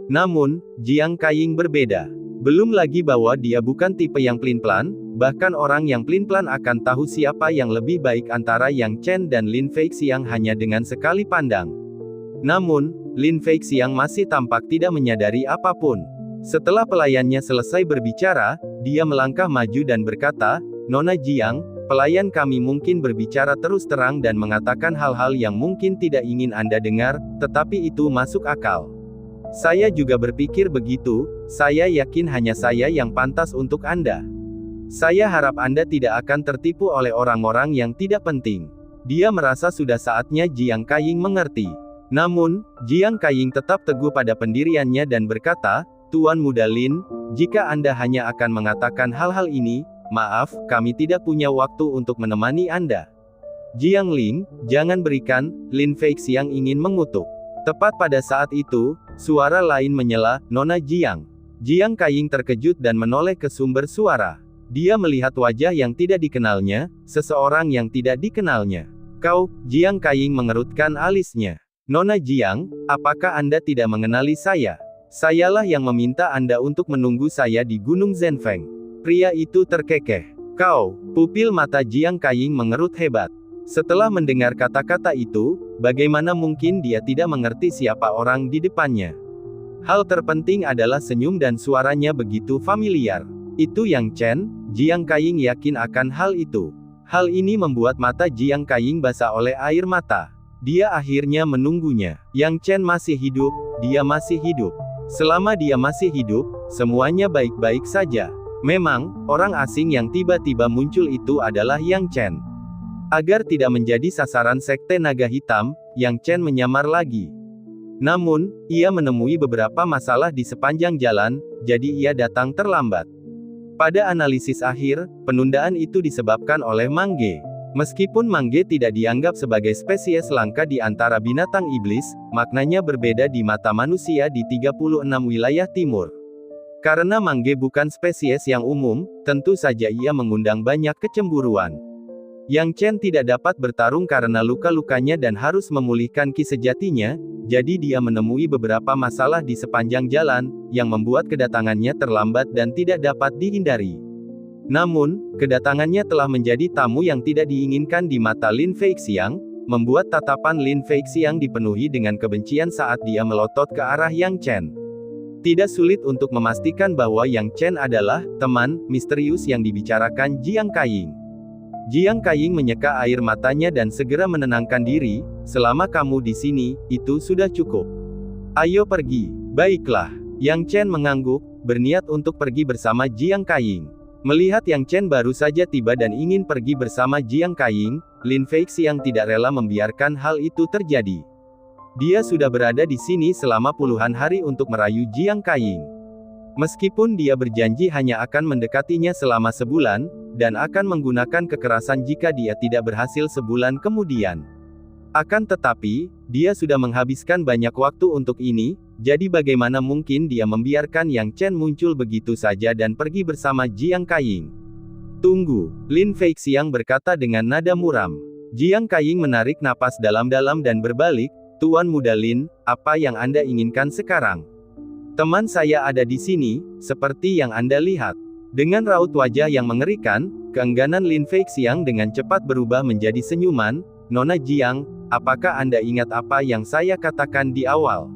Speaker 1: Namun, Jiang Kaiying berbeda. Belum lagi bahwa dia bukan tipe yang pelin-pelan, bahkan orang yang pelin-pelan akan tahu siapa yang lebih baik antara Yang Chen dan Lin Feixiang hanya dengan sekali pandang. Namun, Lin Feixiang masih tampak tidak menyadari apapun. Setelah pelayannya selesai berbicara, dia melangkah maju dan berkata, Nona Jiang, pelayan kami mungkin berbicara terus terang dan mengatakan hal-hal yang mungkin tidak ingin Anda dengar, tetapi itu masuk akal. Saya juga berpikir begitu, saya yakin hanya saya yang pantas untuk Anda. Saya harap Anda tidak akan tertipu oleh orang-orang yang tidak penting. Dia merasa sudah saatnya Jiang Kaiying mengerti. Namun, Jiang Kaiying tetap teguh pada pendiriannya dan berkata, "Tuan Muda Lin, jika Anda hanya akan mengatakan hal-hal ini, maaf, kami tidak punya waktu untuk menemani Anda." "Jiang Ling, jangan berikan," Lin Feixiang ingin mengutuk. Tepat pada saat itu, suara lain menyela, "Nona Jiang." Jiang Kaiying terkejut dan menoleh ke sumber suara. Dia melihat wajah yang tidak dikenalnya, seseorang yang tidak dikenalnya. "Kau," Jiang Kaiying mengerutkan alisnya. "Nona Jiang, apakah Anda tidak mengenali saya? Sayalah yang meminta Anda untuk menunggu saya di Gunung Zhenfeng." Pria itu terkekeh. "Kau," pupil mata Jiang Kaiying mengerut hebat. Setelah mendengar kata-kata itu, bagaimana mungkin dia tidak mengerti siapa orang di depannya? Hal terpenting adalah senyum dan suaranya begitu familiar. Itu Yang Chen. Jiang Kaiying yakin akan hal itu. Hal ini membuat mata Jiang Kaiying basah oleh air mata. Dia akhirnya menunggunya. Yang Chen masih hidup, dia masih hidup. Selama dia masih hidup, semuanya baik-baik saja. Memang, orang asing yang tiba-tiba muncul itu adalah Yang Chen. Agar tidak menjadi sasaran sekte naga hitam, Yang Chen menyamar lagi. Namun, ia menemui beberapa masalah di sepanjang jalan, jadi ia datang terlambat. Pada analisis akhir, penundaan itu disebabkan oleh Mangge. Meskipun Mangge tidak dianggap sebagai spesies langka di antara binatang iblis, maknanya berbeda di mata manusia di 36 wilayah timur. Karena Mangge bukan spesies yang umum, tentu saja ia mengundang banyak kecemburuan. Yang Chen tidak dapat bertarung karena luka-lukanya dan harus memulihkan ki sejatinya, jadi dia menemui beberapa masalah di sepanjang jalan, yang membuat kedatangannya terlambat dan tidak dapat dihindari. Namun, kedatangannya telah menjadi tamu yang tidak diinginkan di mata Lin Feixiang, membuat tatapan Lin Feixiang dipenuhi dengan kebencian saat dia melotot ke arah Yang Chen. Tidak sulit untuk memastikan bahwa Yang Chen adalah teman misterius yang dibicarakan Jiang Kaiying. Jiang Kaiying menyeka air matanya dan segera menenangkan diri, "Selama kamu di sini, itu sudah cukup. Ayo pergi." "Baiklah." Yang Chen mengangguk, berniat untuk pergi bersama Jiang Kaiying. Melihat Yang Chen baru saja tiba dan ingin pergi bersama Jiang Kaiying, Lin Feixiang tidak rela membiarkan hal itu terjadi. Dia sudah berada di sini selama puluhan hari untuk merayu Jiang Kaiying. Meskipun dia berjanji hanya akan mendekatinya selama sebulan, dan akan menggunakan kekerasan jika dia tidak berhasil sebulan kemudian. Akan tetapi, dia sudah menghabiskan banyak waktu untuk ini, jadi bagaimana mungkin dia membiarkan Yang Chen muncul begitu saja dan pergi bersama Jiang Kaiying? "Tunggu," Lin Feixiang berkata dengan nada muram. Jiang Kaiying menarik napas dalam-dalam dan berbalik, "Tuan Muda Lin, apa yang Anda inginkan sekarang?" "Teman saya ada di sini, seperti yang Anda lihat." Dengan raut wajah yang mengerikan, keengganan Lin Feixiang dengan cepat berubah menjadi senyuman. "Nona Jiang, apakah Anda ingat apa yang saya katakan di awal?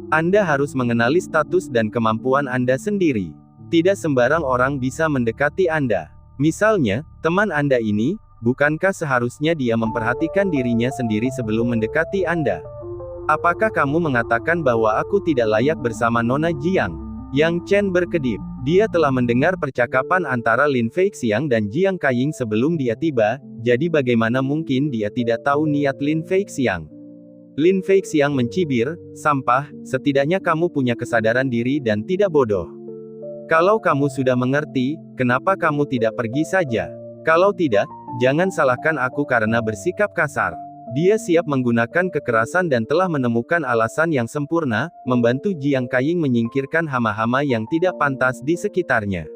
Speaker 1: Anda harus mengenali status dan kemampuan Anda sendiri. Tidak sembarang orang bisa mendekati Anda. Misalnya, teman Anda ini, bukankah seharusnya dia memperhatikan dirinya sendiri sebelum mendekati Anda? Apakah kamu mengatakan bahwa aku tidak layak bersama Nona Jiang?" Yang Chen berkedip. Dia telah mendengar percakapan antara Lin Feixiang dan Jiang Kaiying sebelum dia tiba, jadi bagaimana mungkin dia tidak tahu niat Lin Feixiang? Lin Feixiang mencibir, "Sampah, setidaknya kamu punya kesadaran diri dan tidak bodoh. Kalau kamu sudah mengerti, kenapa kamu tidak pergi saja? Kalau tidak, jangan salahkan aku karena bersikap kasar." Dia siap menggunakan kekerasan dan telah menemukan alasan yang sempurna, membantu Jiang Kaiying menyingkirkan hama-hama yang tidak pantas di sekitarnya.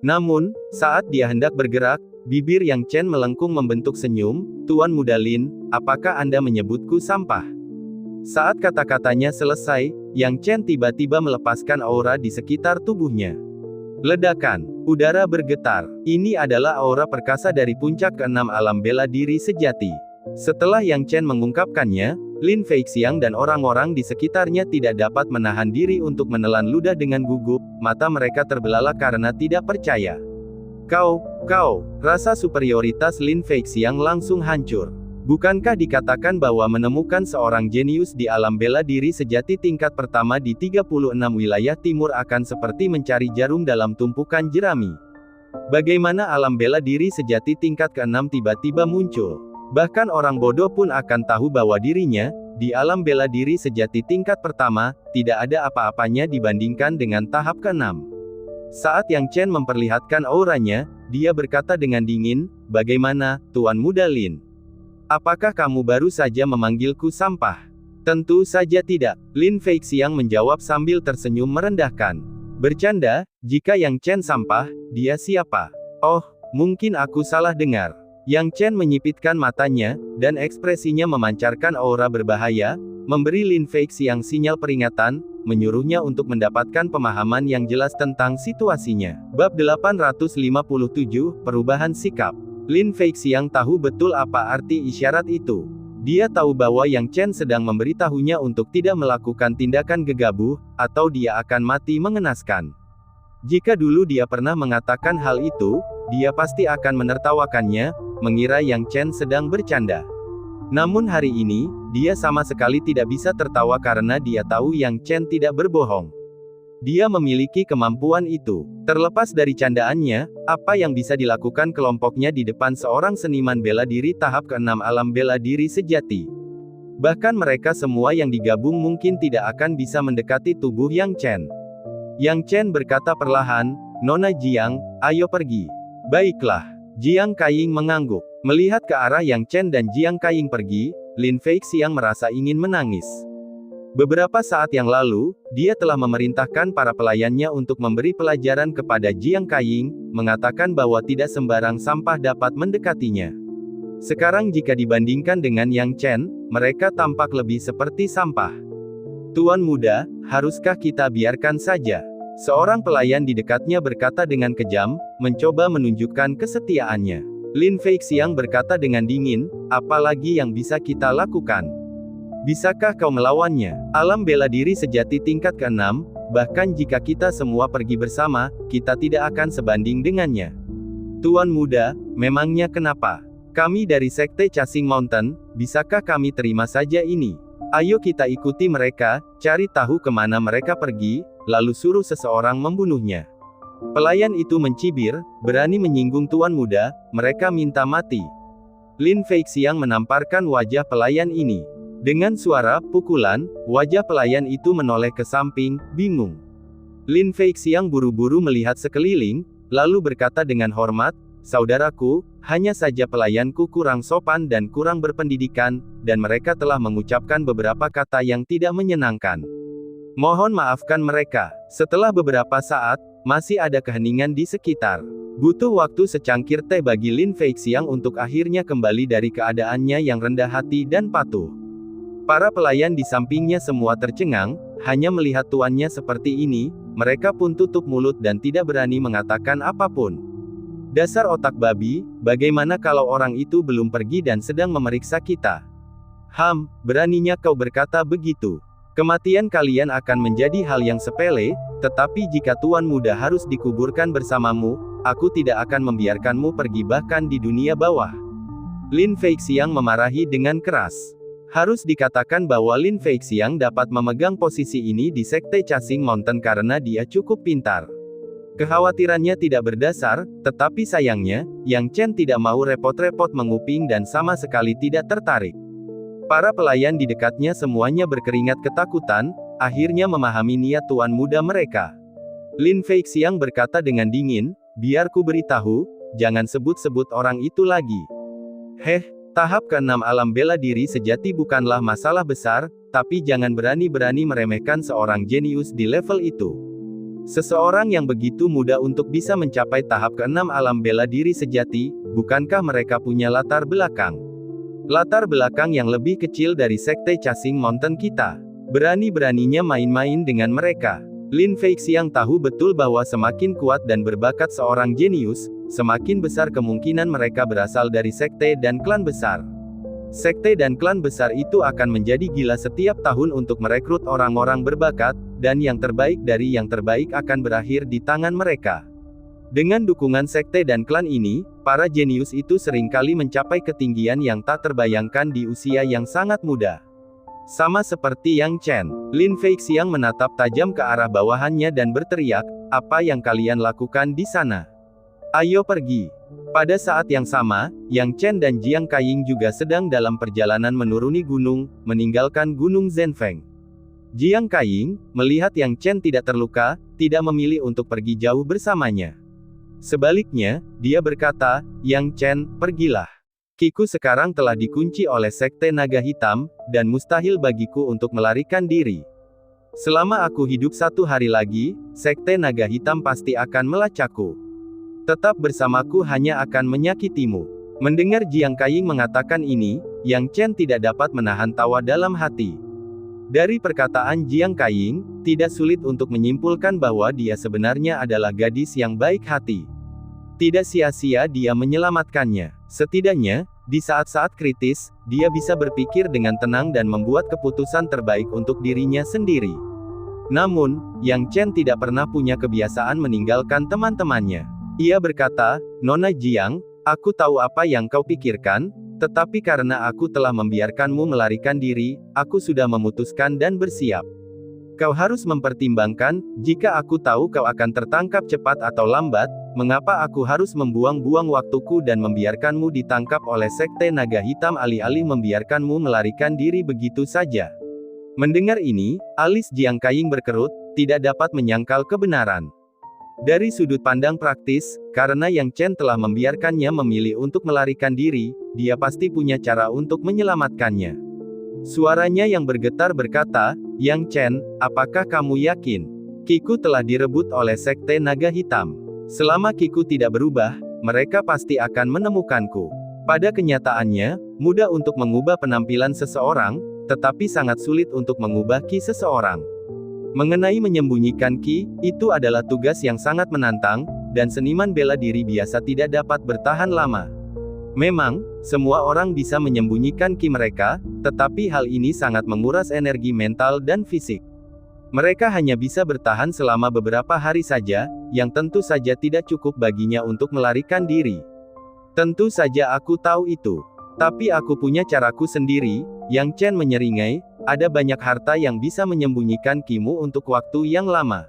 Speaker 1: Namun, saat dia hendak bergerak, bibir Yang Chen melengkung membentuk senyum, "Tuan Muda Lin, apakah Anda menyebutku sampah?" Saat kata-katanya selesai, Yang Chen tiba-tiba melepaskan aura di sekitar tubuhnya. Ledakan. Udara bergetar. Ini adalah aura perkasa dari puncak keenam alam bela diri sejati. Setelah Yang Chen mengungkapkannya, Lin Feixiang dan orang-orang di sekitarnya tidak dapat menahan diri untuk menelan ludah dengan gugup, mata mereka terbelalak karena tidak percaya. Kau, rasa superioritas Lin Feixiang langsung hancur. Bukankah dikatakan bahwa menemukan seorang jenius di alam bela diri sejati tingkat pertama di 36 wilayah timur akan seperti mencari jarum dalam tumpukan jerami? Bagaimana alam bela diri sejati tingkat ke-6 tiba-tiba muncul? Bahkan orang bodoh pun akan tahu bahwa dirinya, di alam bela diri sejati tingkat pertama, tidak ada apa-apanya dibandingkan dengan tahap ke-6. Saat Yang Chen memperlihatkan auranya, dia berkata dengan dingin, "Bagaimana, Tuan Muda Lin? Apakah kamu baru saja memanggilku sampah?" "Tentu saja tidak," Lin Feixiang menjawab sambil tersenyum merendahkan. "Bercanda, jika Yang Chen sampah, dia siapa?" "Oh, mungkin aku salah dengar." Yang Chen menyipitkan matanya, dan ekspresinya memancarkan aura berbahaya, memberi Lin Feixiang sinyal peringatan, menyuruhnya untuk mendapatkan pemahaman yang jelas tentang situasinya. Bab 857, Perubahan Sikap. Lin Feixiang tahu betul apa arti isyarat itu. Dia tahu bahwa Yang Chen sedang memberitahunya untuk tidak melakukan tindakan gegabah, atau dia akan mati mengenaskan. Jika dulu dia pernah mengatakan hal itu, dia pasti akan menertawakannya, mengira Yang Chen sedang bercanda. Namun hari ini, dia sama sekali tidak bisa tertawa karena dia tahu Yang Chen tidak berbohong. Dia memiliki kemampuan itu. Terlepas dari candaannya, apa yang bisa dilakukan kelompoknya di depan seorang seniman bela diri tahap ke-6 alam bela diri sejati. Bahkan mereka semua yang digabung mungkin tidak akan bisa mendekati tubuh Yang Chen. Yang Chen berkata perlahan, "Nona Jiang, ayo pergi." "Baiklah." Jiang Kaiying mengangguk. Melihat ke arah Yang Chen dan Jiang Kaiying pergi, Lin Feixiang merasa ingin menangis. Beberapa saat yang lalu, dia telah memerintahkan para pelayannya untuk memberi pelajaran kepada Jiang Kaiying, mengatakan bahwa tidak sembarang sampah dapat mendekatinya. Sekarang jika dibandingkan dengan Yang Chen, mereka tampak lebih seperti sampah. "Tuan muda, haruskah kita biarkan saja?" Seorang pelayan di dekatnya berkata dengan kejam, mencoba menunjukkan kesetiaannya. Lin Feixiang berkata dengan dingin, "Apalagi yang bisa kita lakukan? Bisakah kau melawannya? Alam bela diri sejati tingkat ke-6, bahkan jika kita semua pergi bersama, kita tidak akan sebanding dengannya." "Tuan muda, memangnya kenapa? Kami dari Sekte Chasing Mountain, bisakah kami terima saja ini? Ayo kita ikuti mereka, cari tahu kemana mereka pergi, lalu suruh seseorang membunuhnya." Pelayan itu mencibir, "Berani menyinggung tuan muda, mereka minta mati." Lin Feixiang menamparkan wajah pelayan ini. Dengan suara pukulan, wajah pelayan itu menoleh ke samping, bingung. Lin Feixiang buru-buru melihat sekeliling, lalu berkata dengan hormat, "Saudaraku, hanya saja pelayanku kurang sopan dan kurang berpendidikan, dan mereka telah mengucapkan beberapa kata yang tidak menyenangkan. Mohon maafkan mereka." Setelah beberapa saat, masih ada keheningan di sekitar. Butuh waktu secangkir teh bagi Lin Feixiang untuk akhirnya kembali dari keadaannya yang rendah hati dan patuh. Para pelayan di sampingnya semua tercengang, hanya melihat tuannya seperti ini, mereka pun tutup mulut dan tidak berani mengatakan apapun. "Dasar otak babi, bagaimana kalau orang itu belum pergi dan sedang memeriksa kita?" Beraninya kau berkata begitu. Kematian kalian akan menjadi hal yang sepele, tetapi jika tuan muda harus dikuburkan bersamamu, aku tidak akan membiarkanmu pergi bahkan di dunia bawah." Lin Feixiang memarahi dengan keras. Harus dikatakan bahwa Lin Feixiang dapat memegang posisi ini di Sekte Chasing Mountain karena dia cukup pintar. Kekhawatirannya tidak berdasar, tetapi sayangnya, Yang Chen tidak mau repot-repot menguping dan sama sekali tidak tertarik. Para pelayan di dekatnya semuanya berkeringat ketakutan, akhirnya memahami niat tuan muda mereka. Lin Feixiang berkata dengan dingin, "Biar ku beritahu, jangan sebut-sebut orang itu lagi." Tahap ke-6 alam bela diri sejati bukanlah masalah besar, tapi jangan berani-berani meremehkan seorang jenius di level itu. Seseorang yang begitu mudah untuk bisa mencapai tahap ke-6 alam bela diri sejati, bukankah mereka punya latar belakang? Latar belakang yang lebih kecil dari Sekte Chasing Mountain kita. Berani-beraninya main-main dengan mereka. Lin Feixiang tahu betul bahwa semakin kuat dan berbakat seorang jenius, semakin besar kemungkinan mereka berasal dari sekte dan klan besar. Sekte dan klan besar itu akan menjadi gila setiap tahun untuk merekrut orang-orang berbakat, dan yang terbaik dari yang terbaik akan berakhir di tangan mereka. Dengan dukungan sekte dan klan ini, para jenius itu seringkali mencapai ketinggian yang tak terbayangkan di usia yang sangat muda. Sama seperti Yang Chen, Lin Feixiang menatap tajam ke arah bawahannya dan berteriak, "Apa yang kalian lakukan di sana? Ayo pergi. Pada saat yang sama, Yang Chen dan Jiang Kaiying juga sedang dalam perjalanan menuruni gunung, meninggalkan Gunung Zhenfeng. Jiang Kaiying, melihat Yang Chen tidak terluka, tidak memilih untuk pergi jauh bersamanya. Sebaliknya, dia berkata, "Yang Chen, pergilah. Kiku sekarang telah dikunci oleh Sekte Naga Hitam, dan mustahil bagiku untuk melarikan diri. Selama aku hidup 1 hari lagi, Sekte Naga Hitam pasti akan melacakku. Tetap bersamaku hanya akan menyakitimu." Mendengar Jiang Kaiying mengatakan ini, Yang Chen tidak dapat menahan tawa dalam hati. Dari perkataan Jiang Kaiying, tidak sulit untuk menyimpulkan bahwa dia sebenarnya adalah gadis yang baik hati. Tidak sia-sia dia menyelamatkannya. Setidaknya, di saat-saat kritis, dia bisa berpikir dengan tenang dan membuat keputusan terbaik untuk dirinya sendiri. Namun, Yang Chen tidak pernah punya kebiasaan meninggalkan teman-temannya. Ia berkata, "Nona Jiang, aku tahu apa yang kau pikirkan, tetapi karena aku telah membiarkanmu melarikan diri, aku sudah memutuskan dan bersiap. Kau harus mempertimbangkan, jika aku tahu kau akan tertangkap cepat atau lambat, mengapa aku harus membuang-buang waktuku dan membiarkanmu ditangkap oleh Sekte Naga Hitam alih-alih membiarkanmu melarikan diri begitu saja." Mendengar ini, alis Jiang Kaiying berkerut, tidak dapat menyangkal kebenaran. Dari sudut pandang praktis, karena Yang Chen telah membiarkannya memilih untuk melarikan diri, dia pasti punya cara untuk menyelamatkannya. Suaranya yang bergetar berkata, "Yang Chen, apakah kamu yakin? Kiku telah direbut oleh Sekte Naga Hitam. Selama Kiku tidak berubah, mereka pasti akan menemukanku." Pada kenyataannya, mudah untuk mengubah penampilan seseorang, tetapi sangat sulit untuk mengubah ki seseorang. Mengenai menyembunyikan ki, itu adalah tugas yang sangat menantang, dan seniman bela diri biasa tidak dapat bertahan lama. Memang, semua orang bisa menyembunyikan ki mereka, tetapi hal ini sangat menguras energi mental dan fisik. Mereka hanya bisa bertahan selama beberapa hari saja, yang tentu saja tidak cukup baginya untuk melarikan diri. Tentu saja aku tahu itu. Tapi aku punya caraku sendiri, Yang Chen menyeringai, ada banyak harta yang bisa menyembunyikan kimu untuk waktu yang lama.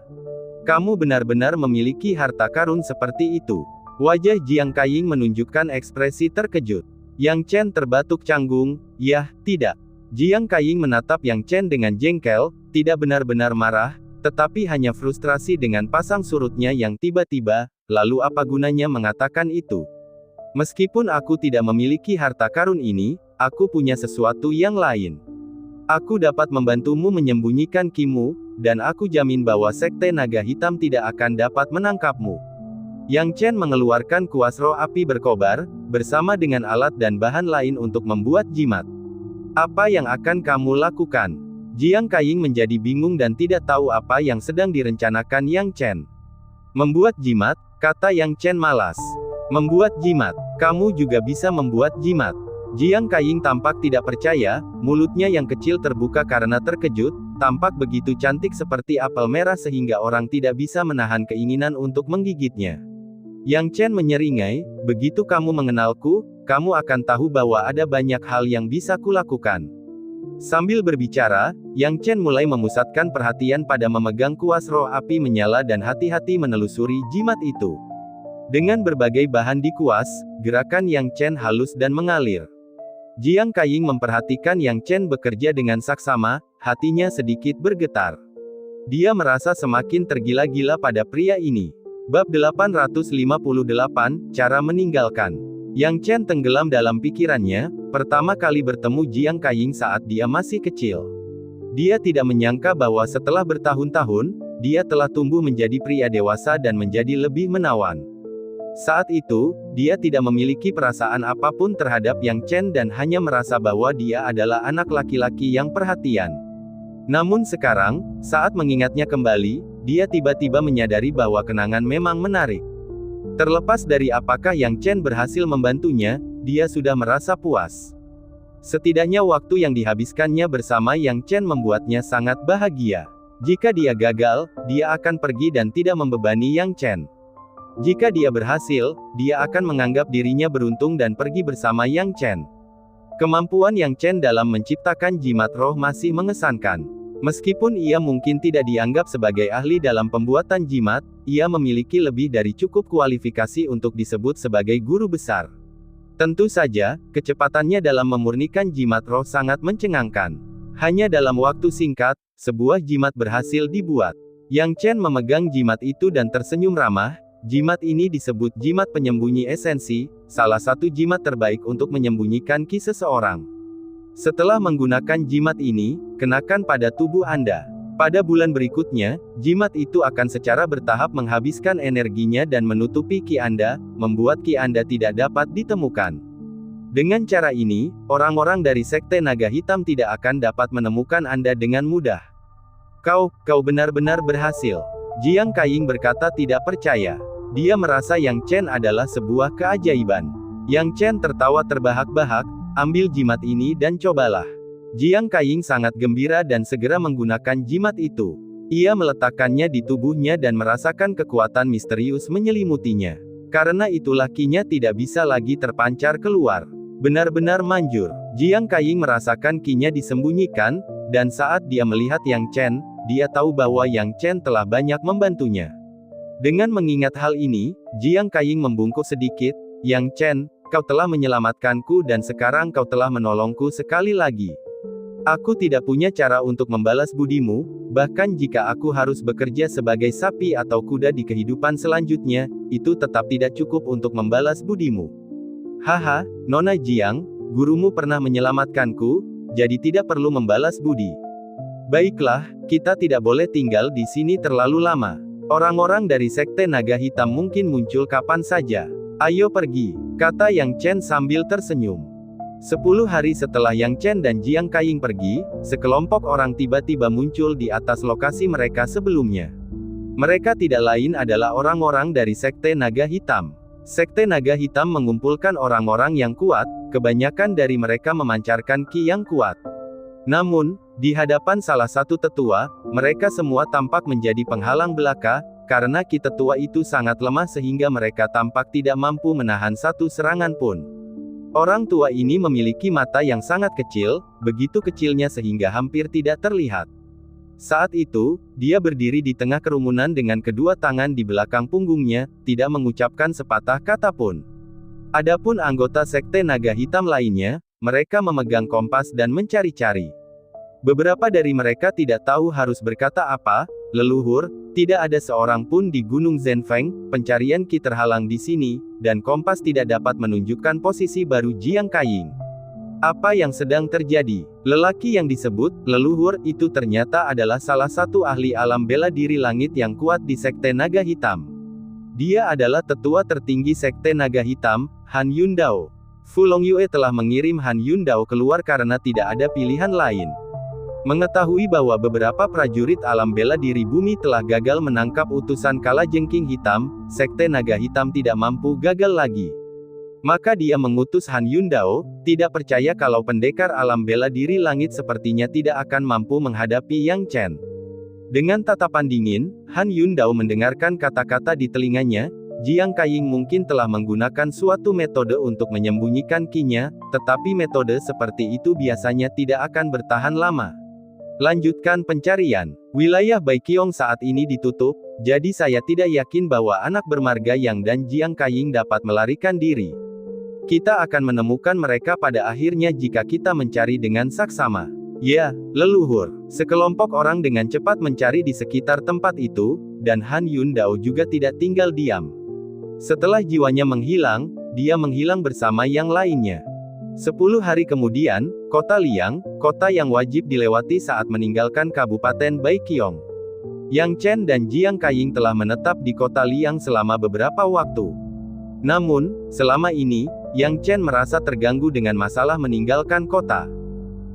Speaker 1: Kamu benar-benar memiliki harta karun seperti itu. Wajah Jiang Kaiying menunjukkan ekspresi terkejut. Yang Chen terbatuk canggung, "Yah, tidak." Jiang Kaiying menatap Yang Chen dengan jengkel, tidak benar-benar marah, tetapi hanya frustrasi dengan pasang surutnya yang tiba-tiba, lalu apa gunanya mengatakan itu? "Meskipun aku tidak memiliki harta karun ini, aku punya sesuatu yang lain. Aku dapat membantumu menyembunyikan kimu, dan aku jamin bahwa Sekte Naga Hitam tidak akan dapat menangkapmu." Yang Chen mengeluarkan kuas roh api berkobar, bersama dengan alat dan bahan lain untuk membuat jimat. "Apa yang akan kamu lakukan?" Jiang Kaiying menjadi bingung dan tidak tahu apa yang sedang direncanakan Yang Chen. "Membuat jimat," kata Yang Chen malas. "Membuat jimat? Kamu juga bisa membuat jimat?" Jiang Kaiying tampak tidak percaya, mulutnya yang kecil terbuka karena terkejut, tampak begitu cantik seperti apel merah sehingga orang tidak bisa menahan keinginan untuk menggigitnya. Yang Chen menyeringai, "Begitu kamu mengenalku, kamu akan tahu bahwa ada banyak hal yang bisa kulakukan." Sambil berbicara, Yang Chen mulai memusatkan perhatian pada memegang kuas roh api menyala dan hati-hati menelusuri jimat itu. Dengan berbagai bahan di kuas, gerakan Yang Chen halus dan mengalir. Jiang Kaiying memperhatikan Yang Chen bekerja dengan saksama, hatinya sedikit bergetar. Dia merasa semakin tergila-gila pada pria ini. Bab 858, Cara Meninggalkan. Yang Chen tenggelam dalam pikirannya, pertama kali bertemu Jiang Kaiying saat dia masih kecil. Dia tidak menyangka bahwa setelah bertahun-tahun, dia telah tumbuh menjadi pria dewasa dan menjadi lebih menawan. Saat itu, dia tidak memiliki perasaan apapun terhadap Yang Chen dan hanya merasa bahwa dia adalah anak laki-laki yang perhatian. Namun sekarang, saat mengingatnya kembali, dia tiba-tiba menyadari bahwa kenangan memang menarik. Terlepas dari apakah Yang Chen berhasil membantunya, dia sudah merasa puas. Setidaknya waktu yang dihabiskannya bersama Yang Chen membuatnya sangat bahagia. Jika dia gagal, dia akan pergi dan tidak membebani Yang Chen. Jika dia berhasil, dia akan menganggap dirinya beruntung dan pergi bersama Yang Chen. Kemampuan Yang Chen dalam menciptakan jimat roh masih mengesankan. Meskipun ia mungkin tidak dianggap sebagai ahli dalam pembuatan jimat, ia memiliki lebih dari cukup kualifikasi untuk disebut sebagai guru besar. Tentu saja, kecepatannya dalam memurnikan jimat roh sangat mencengangkan. Hanya dalam waktu singkat, sebuah jimat berhasil dibuat. Yang Chen memegang jimat itu dan tersenyum ramah. Jimat ini disebut jimat penyembunyi esensi, salah satu jimat terbaik untuk menyembunyikan ki seseorang. Setelah menggunakan jimat ini, kenakan pada tubuh Anda. Pada bulan berikutnya, jimat itu akan secara bertahap menghabiskan energinya dan menutupi ki Anda, membuat ki Anda tidak dapat ditemukan. Dengan cara ini, orang-orang dari Sekte Naga Hitam tidak akan dapat menemukan Anda dengan mudah. Kau benar-benar berhasil. Jiang Kaiying berkata tidak percaya. Dia merasa Yang Chen adalah sebuah keajaiban. Yang Chen tertawa terbahak-bahak. Ambil jimat ini dan cobalah. Jiang Kaiying sangat gembira dan segera menggunakan jimat itu. Ia meletakkannya di tubuhnya dan merasakan kekuatan misterius menyelimutinya. Karena itulah ki-nya tidak bisa lagi terpancar keluar. Benar-benar manjur. Jiang Kaiying merasakan ki-nya disembunyikan, dan saat dia melihat Yang Chen, dia tahu bahwa Yang Chen telah banyak membantunya. Dengan mengingat hal ini, Jiang Kaiying membungkuk sedikit. Yang Chen, kau telah menyelamatkanku dan sekarang kau telah menolongku sekali lagi. Aku tidak punya cara untuk membalas budimu, bahkan jika aku harus bekerja sebagai sapi atau kuda di kehidupan selanjutnya, itu tetap tidak cukup untuk membalas budimu. Haha, Nona Jiang, gurumu pernah menyelamatkanku, jadi tidak perlu membalas budi. Baiklah, kita tidak boleh tinggal di sini terlalu lama. Orang-orang dari Sekte Naga Hitam mungkin muncul kapan saja. Ayo pergi, kata Yang Chen sambil tersenyum. 10 hari setelah Yang Chen dan Jiang Kaiying pergi, sekelompok orang tiba-tiba muncul di atas lokasi mereka sebelumnya. Mereka tidak lain adalah orang-orang dari Sekte Naga Hitam. Sekte Naga Hitam mengumpulkan orang-orang yang kuat, kebanyakan dari mereka memancarkan ki yang kuat. Namun, di hadapan salah satu tetua, mereka semua tampak menjadi penghalang belaka, karena ki tetua itu sangat lemah sehingga mereka tampak tidak mampu menahan satu serangan pun. Orang tua ini memiliki mata yang sangat kecil, begitu kecilnya sehingga hampir tidak terlihat. Saat itu, dia berdiri di tengah kerumunan dengan kedua tangan di belakang punggungnya, tidak mengucapkan sepatah kata pun. Adapun anggota Sekte Naga Hitam lainnya, mereka memegang kompas dan mencari-cari. Beberapa dari mereka tidak tahu harus berkata apa. Leluhur, tidak ada seorang pun di Gunung Zhenfeng, pencarian ki terhalang di sini, dan kompas tidak dapat menunjukkan posisi baru Jiang Kaiying. Apa yang sedang terjadi? Lelaki yang disebut leluhur itu ternyata adalah salah satu ahli alam bela diri langit yang kuat di Sekte Naga Hitam. Dia adalah tetua tertinggi Sekte Naga Hitam, Han Yundao. Fu Longyue telah mengirim Han Yundao keluar karena tidak ada pilihan lain. Mengetahui bahwa beberapa prajurit alam bela diri bumi telah gagal menangkap utusan Kalajengking Hitam, Sekte Naga Hitam tidak mampu gagal lagi. Maka dia mengutus Han Yundao, tidak percaya kalau pendekar alam bela diri langit sepertinya tidak akan mampu menghadapi Yang Chen. Dengan tatapan dingin, Han Yundao mendengarkan kata-kata di telinganya. Jiang Kaiying mungkin telah menggunakan suatu metode untuk menyembunyikan ki-nya, tetapi metode seperti itu biasanya tidak akan bertahan lama. Lanjutkan pencarian. Wilayah Baiqiong saat ini ditutup, jadi saya tidak yakin bahwa anak bermarga Yang dan Jiang Kaiying dapat melarikan diri. Kita akan menemukan mereka pada akhirnya jika kita mencari dengan saksama. Ya, leluhur. Sekelompok orang dengan cepat mencari di sekitar tempat itu, dan Han Yundao juga tidak tinggal diam. Setelah jiwanya menghilang, dia menghilang bersama yang lainnya. 10 hari kemudian, kota Liang, kota yang wajib dilewati saat meninggalkan Kabupaten Baiqiong. Yang Chen dan Jiang Kaiying telah menetap di kota Liang selama beberapa waktu. Namun, selama ini, Yang Chen merasa terganggu dengan masalah meninggalkan kota.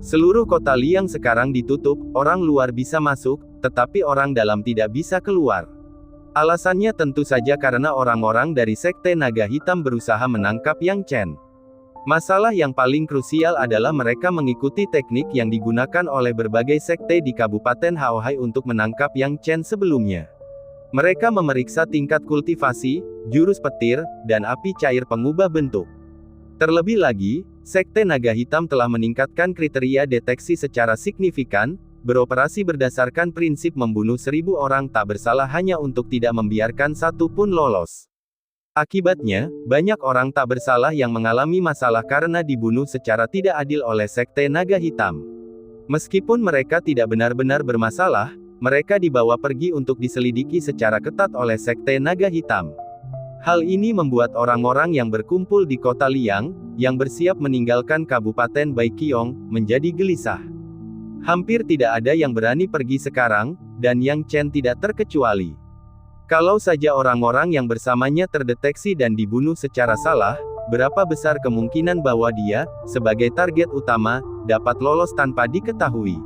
Speaker 1: Seluruh kota Liang sekarang ditutup, orang luar bisa masuk, tetapi orang dalam tidak bisa keluar. Alasannya tentu saja karena orang-orang dari Sekte Naga Hitam berusaha menangkap Yang Chen. Masalah yang paling krusial adalah mereka mengikuti teknik yang digunakan oleh berbagai sekte di Kabupaten Haohai untuk menangkap Yang Chen sebelumnya. Mereka memeriksa tingkat kultivasi, jurus petir, dan api cair pengubah bentuk. Terlebih lagi, Sekte Naga Hitam telah meningkatkan kriteria deteksi secara signifikan, beroperasi berdasarkan prinsip membunuh 1000 orang tak bersalah hanya untuk tidak membiarkan satu pun lolos. Akibatnya, banyak orang tak bersalah yang mengalami masalah karena dibunuh secara tidak adil oleh Sekte Naga Hitam. Meskipun mereka tidak benar-benar bermasalah, mereka dibawa pergi untuk diselidiki secara ketat oleh Sekte Naga Hitam. Hal ini membuat orang-orang yang berkumpul di kota Liang, yang bersiap meninggalkan Kabupaten Baiqiong, menjadi gelisah. Hampir tidak ada yang berani pergi sekarang, dan Yang Chen tidak terkecuali. Kalau saja orang-orang yang bersamanya terdeteksi dan dibunuh secara salah, berapa besar kemungkinan bahwa dia, sebagai target utama, dapat lolos tanpa diketahui.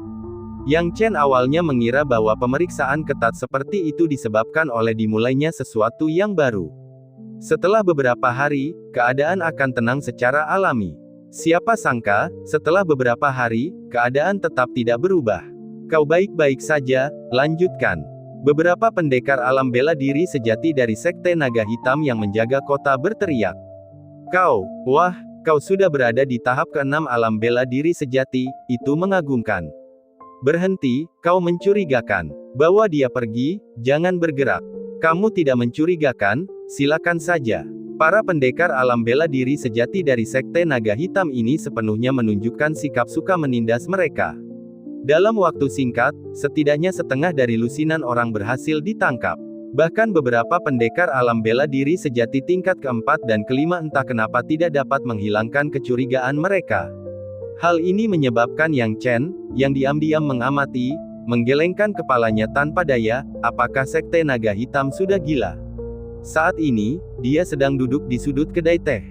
Speaker 1: Yang Chen awalnya mengira bahwa pemeriksaan ketat seperti itu disebabkan oleh dimulainya sesuatu yang baru. Setelah beberapa hari, keadaan akan tenang secara alami. Siapa sangka, setelah beberapa hari, keadaan tetap tidak berubah. Kau baik-baik saja, lanjutkan. Beberapa pendekar alam bela diri sejati dari Sekte Naga Hitam yang menjaga kota berteriak. Kau sudah berada di tahap ke-6 alam bela diri sejati, itu mengagumkan. Berhenti, kau mencurigakan. Bawa dia pergi, jangan bergerak. Kamu tidak mencurigakan, silakan saja. Para pendekar alam bela diri sejati dari Sekte Naga Hitam ini sepenuhnya menunjukkan sikap suka menindas mereka. Dalam waktu singkat, setidaknya setengah dari lusinan orang berhasil ditangkap. Bahkan beberapa pendekar alam bela diri sejati tingkat keempat dan kelima entah kenapa tidak dapat menghilangkan kecurigaan mereka. Hal ini menyebabkan Yang Chen, yang diam-diam mengamati, menggelengkan kepalanya tanpa daya, apakah Sekte Naga Hitam sudah gila? Saat ini, dia sedang duduk di sudut kedai teh.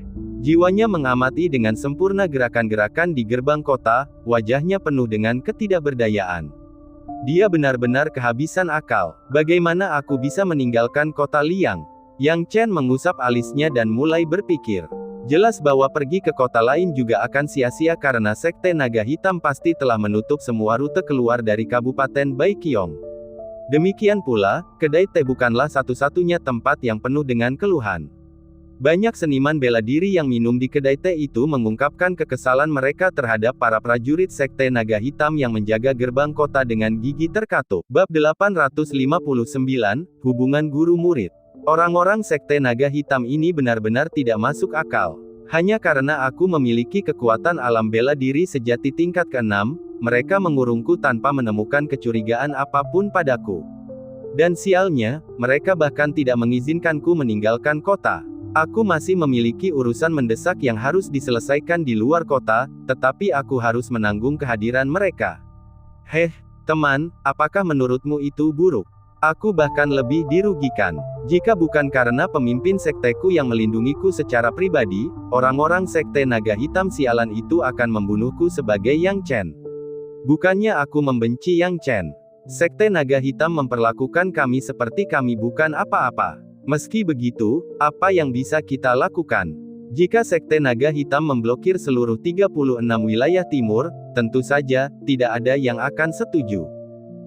Speaker 1: Jiwanya mengamati dengan sempurna gerakan-gerakan di gerbang kota, wajahnya penuh dengan ketidakberdayaan. Dia benar-benar kehabisan akal. Bagaimana aku bisa meninggalkan kota Liang? Yang Chen mengusap alisnya dan mulai berpikir. Jelas bahwa pergi ke kota lain juga akan sia-sia karena Sekte Naga Hitam pasti telah menutup semua rute keluar dari Kabupaten Baiqiong. Demikian pula, kedai teh bukanlah satu-satunya tempat yang penuh dengan keluhan. Banyak seniman bela diri yang minum di kedai teh itu mengungkapkan kekesalan mereka terhadap para prajurit Sekte Naga Hitam yang menjaga gerbang kota dengan gigi terkatup. Bab 859, Hubungan Guru-Murid. Orang-orang Sekte Naga Hitam ini benar-benar tidak masuk akal. Hanya karena aku memiliki kekuatan alam bela diri sejati tingkat ke-6, mereka mengurungku tanpa menemukan kecurigaan apapun padaku. Dan sialnya, mereka bahkan tidak mengizinkanku meninggalkan kota. Aku masih memiliki urusan mendesak yang harus diselesaikan di luar kota, tetapi aku harus menanggung kehadiran mereka. Teman, apakah menurutmu itu buruk? Aku bahkan lebih dirugikan. Jika bukan karena pemimpin sekteku yang melindungiku secara pribadi, orang-orang Sekte Naga Hitam sialan itu akan membunuhku sebagai Yang Chen. Bukannya aku membenci Yang Chen. Sekte Naga Hitam memperlakukan kami seperti kami bukan apa-apa. Meski begitu, apa yang bisa kita lakukan? Jika Sekte Naga Hitam memblokir seluruh 36 wilayah timur, tentu saja, tidak ada yang akan setuju.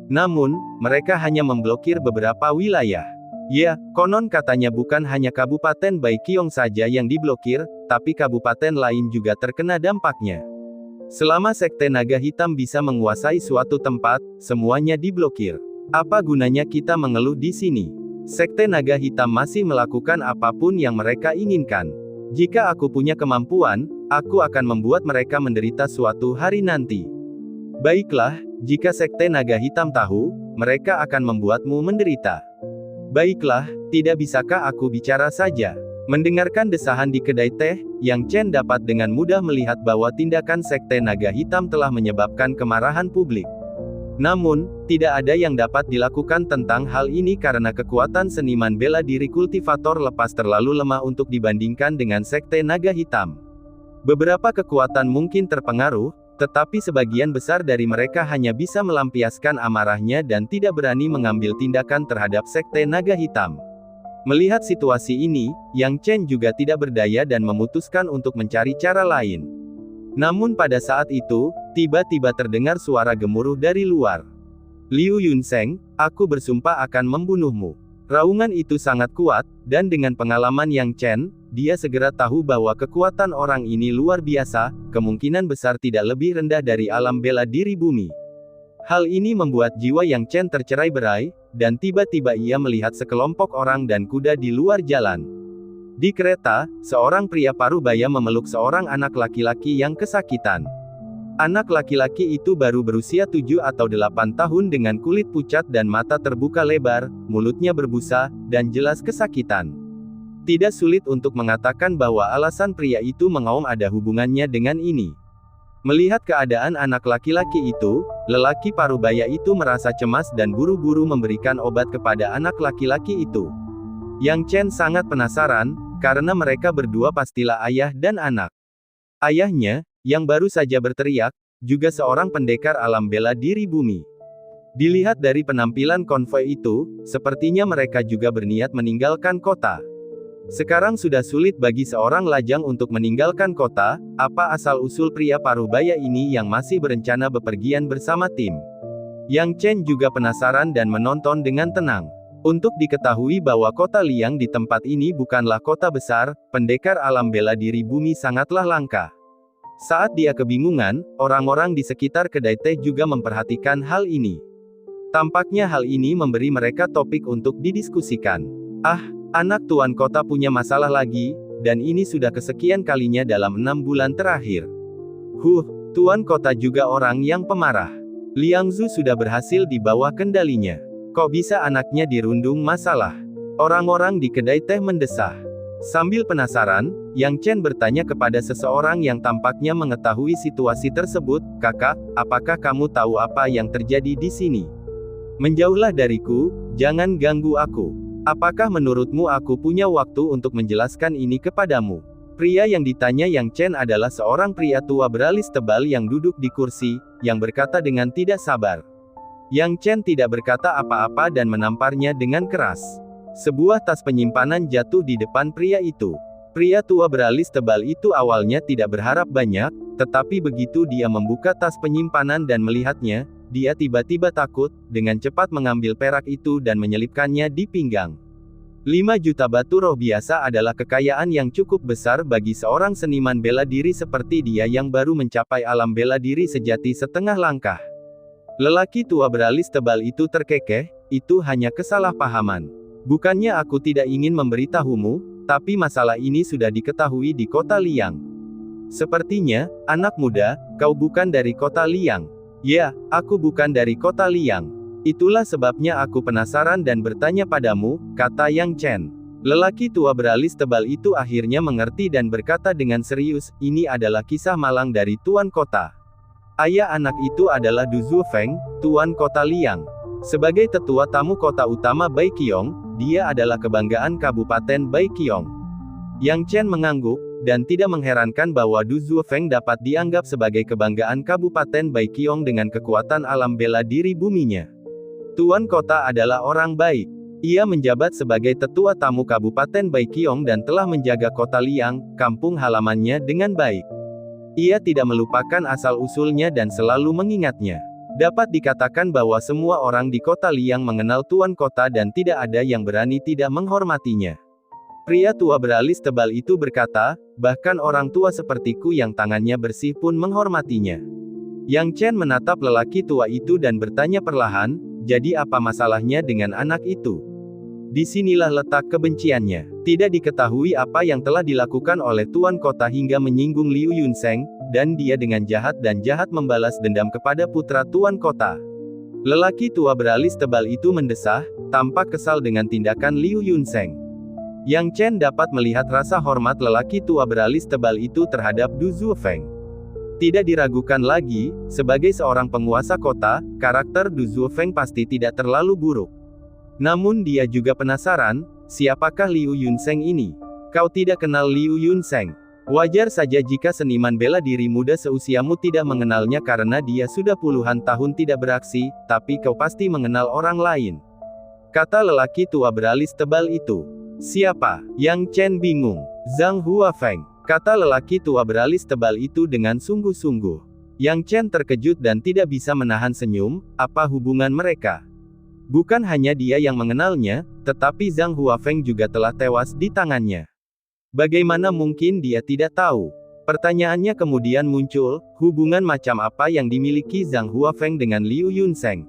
Speaker 1: Namun, mereka hanya memblokir beberapa wilayah. Ya, konon katanya bukan hanya Kabupaten Baiqiong saja yang diblokir, tapi kabupaten lain juga terkena dampaknya. Selama Sekte Naga Hitam bisa menguasai suatu tempat, semuanya diblokir. Apa gunanya kita mengeluh di sini? Sekte Naga Hitam masih melakukan apapun yang mereka inginkan. Jika aku punya kemampuan, aku akan membuat mereka menderita suatu hari nanti. Baiklah, jika Sekte Naga Hitam tahu, mereka akan membuatmu menderita. Baiklah, tidak bisakah aku bicara saja? Mendengarkan desahan di kedai teh, Yang Chen dapat dengan mudah melihat bahwa tindakan Sekte Naga Hitam telah menyebabkan kemarahan publik. Namun, tidak ada yang dapat dilakukan tentang hal ini karena kekuatan seniman bela diri kultivator lepas terlalu lemah untuk dibandingkan dengan Sekte Naga Hitam. Beberapa kekuatan mungkin terpengaruh, tetapi sebagian besar dari mereka hanya bisa melampiaskan amarahnya dan tidak berani mengambil tindakan terhadap Sekte Naga Hitam. Melihat situasi ini, Yang Chen juga tidak berdaya dan memutuskan untuk mencari cara lain. Namun pada saat itu, tiba-tiba terdengar suara gemuruh dari luar. Liu Yunsheng, aku bersumpah akan membunuhmu. Raungan itu sangat kuat, dan dengan pengalaman Yang Chen, dia segera tahu bahwa kekuatan orang ini luar biasa, kemungkinan besar tidak lebih rendah dari alam bela diri bumi. Hal ini membuat jiwa Yang Chen tercerai-berai, dan tiba-tiba ia melihat sekelompok orang dan kuda di luar jalan. Di kereta, seorang pria parubaya memeluk seorang anak laki-laki yang kesakitan. Anak laki-laki itu baru berusia 7 atau 8 tahun dengan kulit pucat dan mata terbuka lebar, mulutnya berbusa, dan jelas kesakitan. Tidak sulit untuk mengatakan bahwa alasan pria itu mengaum ada hubungannya dengan ini. Melihat keadaan anak laki-laki itu, lelaki parubaya itu merasa cemas dan buru-buru memberikan obat kepada anak laki-laki itu. Yang Chen sangat penasaran, karena mereka berdua pastilah ayah dan anak. Ayahnya, yang baru saja berteriak, juga seorang pendekar alam bela diri bumi. Dilihat dari penampilan konvoi itu, sepertinya mereka juga berniat meninggalkan kota. Sekarang sudah sulit bagi seorang lajang untuk meninggalkan kota, apa asal-usul pria parubaya ini yang masih berencana bepergian bersama tim. Yang Chen juga penasaran dan menonton dengan tenang. Untuk diketahui bahwa kota Liang di tempat ini bukanlah kota besar, pendekar alam bela diri bumi sangatlah langka. Saat dia kebingungan, orang-orang di sekitar kedai teh juga memperhatikan hal ini. Tampaknya hal ini memberi mereka topik untuk didiskusikan. Anak tuan kota punya masalah lagi, dan ini sudah kesekian kalinya dalam 6 bulan terakhir. Tuan kota juga orang yang pemarah. Liang Zhu sudah berhasil di bawah kendalinya. Kok bisa anaknya dirundung masalah? Orang-orang di kedai teh mendesah. Sambil penasaran, Yang Chen bertanya kepada seseorang yang tampaknya mengetahui situasi tersebut, "Kakak, apakah kamu tahu apa yang terjadi di sini? Menjauhlah dariku, jangan ganggu aku. Apakah menurutmu aku punya waktu untuk menjelaskan ini kepadamu?" Pria yang ditanya Yang Chen adalah seorang pria tua beralis tebal yang duduk di kursi, yang berkata dengan tidak sabar. Yang Chen tidak berkata apa-apa dan menamparnya dengan keras. Sebuah tas penyimpanan jatuh di depan pria itu. Pria tua beralis tebal itu awalnya tidak berharap banyak, tetapi begitu dia membuka tas penyimpanan dan melihatnya, dia tiba-tiba takut, dengan cepat mengambil perak itu dan menyelipkannya di pinggang. 5 juta batu roh biasa adalah kekayaan yang cukup besar bagi seorang seniman bela diri seperti dia yang baru mencapai alam bela diri sejati setengah langkah. Lelaki tua beralis tebal itu terkekeh, "Itu hanya kesalahpahaman. Bukannya aku tidak ingin memberitahumu, tapi masalah ini sudah diketahui di kota Liang. Sepertinya, anak muda, kau bukan dari kota Liang." "Ya, aku bukan dari kota Liang. Itulah sebabnya aku penasaran dan bertanya padamu," kata Yang Chen. Lelaki tua beralis tebal itu akhirnya mengerti dan berkata dengan serius, "Ini adalah kisah malang dari tuan kota. Ayah anak itu adalah Du Zhuofeng, tuan kota Liang. Sebagai tetua tamu kota utama Baiqiong, dia adalah kebanggaan Kabupaten Baiqiong." Yang Chen mengangguk, dan tidak mengherankan bahwa Du Zhuofeng dapat dianggap sebagai kebanggaan Kabupaten Baiqiong dengan kekuatan alam bela diri buminya. Tuan kota adalah orang baik. Ia menjabat sebagai tetua tamu Kabupaten Baiqiong dan telah menjaga kota Liang, kampung halamannya dengan baik. Ia tidak melupakan asal-usulnya dan selalu mengingatnya. Dapat dikatakan bahwa semua orang di kota Liang mengenal tuan kota dan tidak ada yang berani tidak menghormatinya. Pria tua beralis tebal itu berkata, "Bahkan orang tua sepertiku yang tangannya bersih pun menghormatinya." Yang Chen menatap lelaki tua itu dan bertanya perlahan, "Jadi apa masalahnya dengan anak itu?" Disinilah letak kebenciannya. Tidak diketahui apa yang telah dilakukan oleh tuan kota hingga menyinggung Liu Yunsheng, dan dia dengan jahat membalas dendam kepada putra tuan kota. Lelaki tua beralis tebal itu mendesah, tampak kesal dengan tindakan Liu Yunsheng. Yang Chen dapat melihat rasa hormat lelaki tua beralis tebal itu terhadap Du Zhuofeng. Tidak diragukan lagi, sebagai seorang penguasa kota, karakter Du Zhuofeng pasti tidak terlalu buruk. Namun dia juga penasaran, siapakah Liu Yunsheng ini? Kau tidak kenal Liu Yunsheng? Wajar saja jika seniman bela diri muda seusiamu tidak mengenalnya karena dia sudah puluhan tahun tidak beraksi, tapi kau pasti mengenal orang lain. Kata lelaki tua beralis tebal itu. Siapa? Yang Chen bingung. Zhang Huafeng. Kata lelaki tua beralis tebal itu dengan sungguh-sungguh. Yang Chen terkejut dan tidak bisa menahan senyum, apa hubungan mereka? Bukan hanya dia yang mengenalnya, tetapi Zhang Huafeng juga telah tewas di tangannya. Bagaimana mungkin dia tidak tahu? Pertanyaannya kemudian muncul, hubungan macam apa yang dimiliki Zhang Huafeng dengan Liu Yunzheng?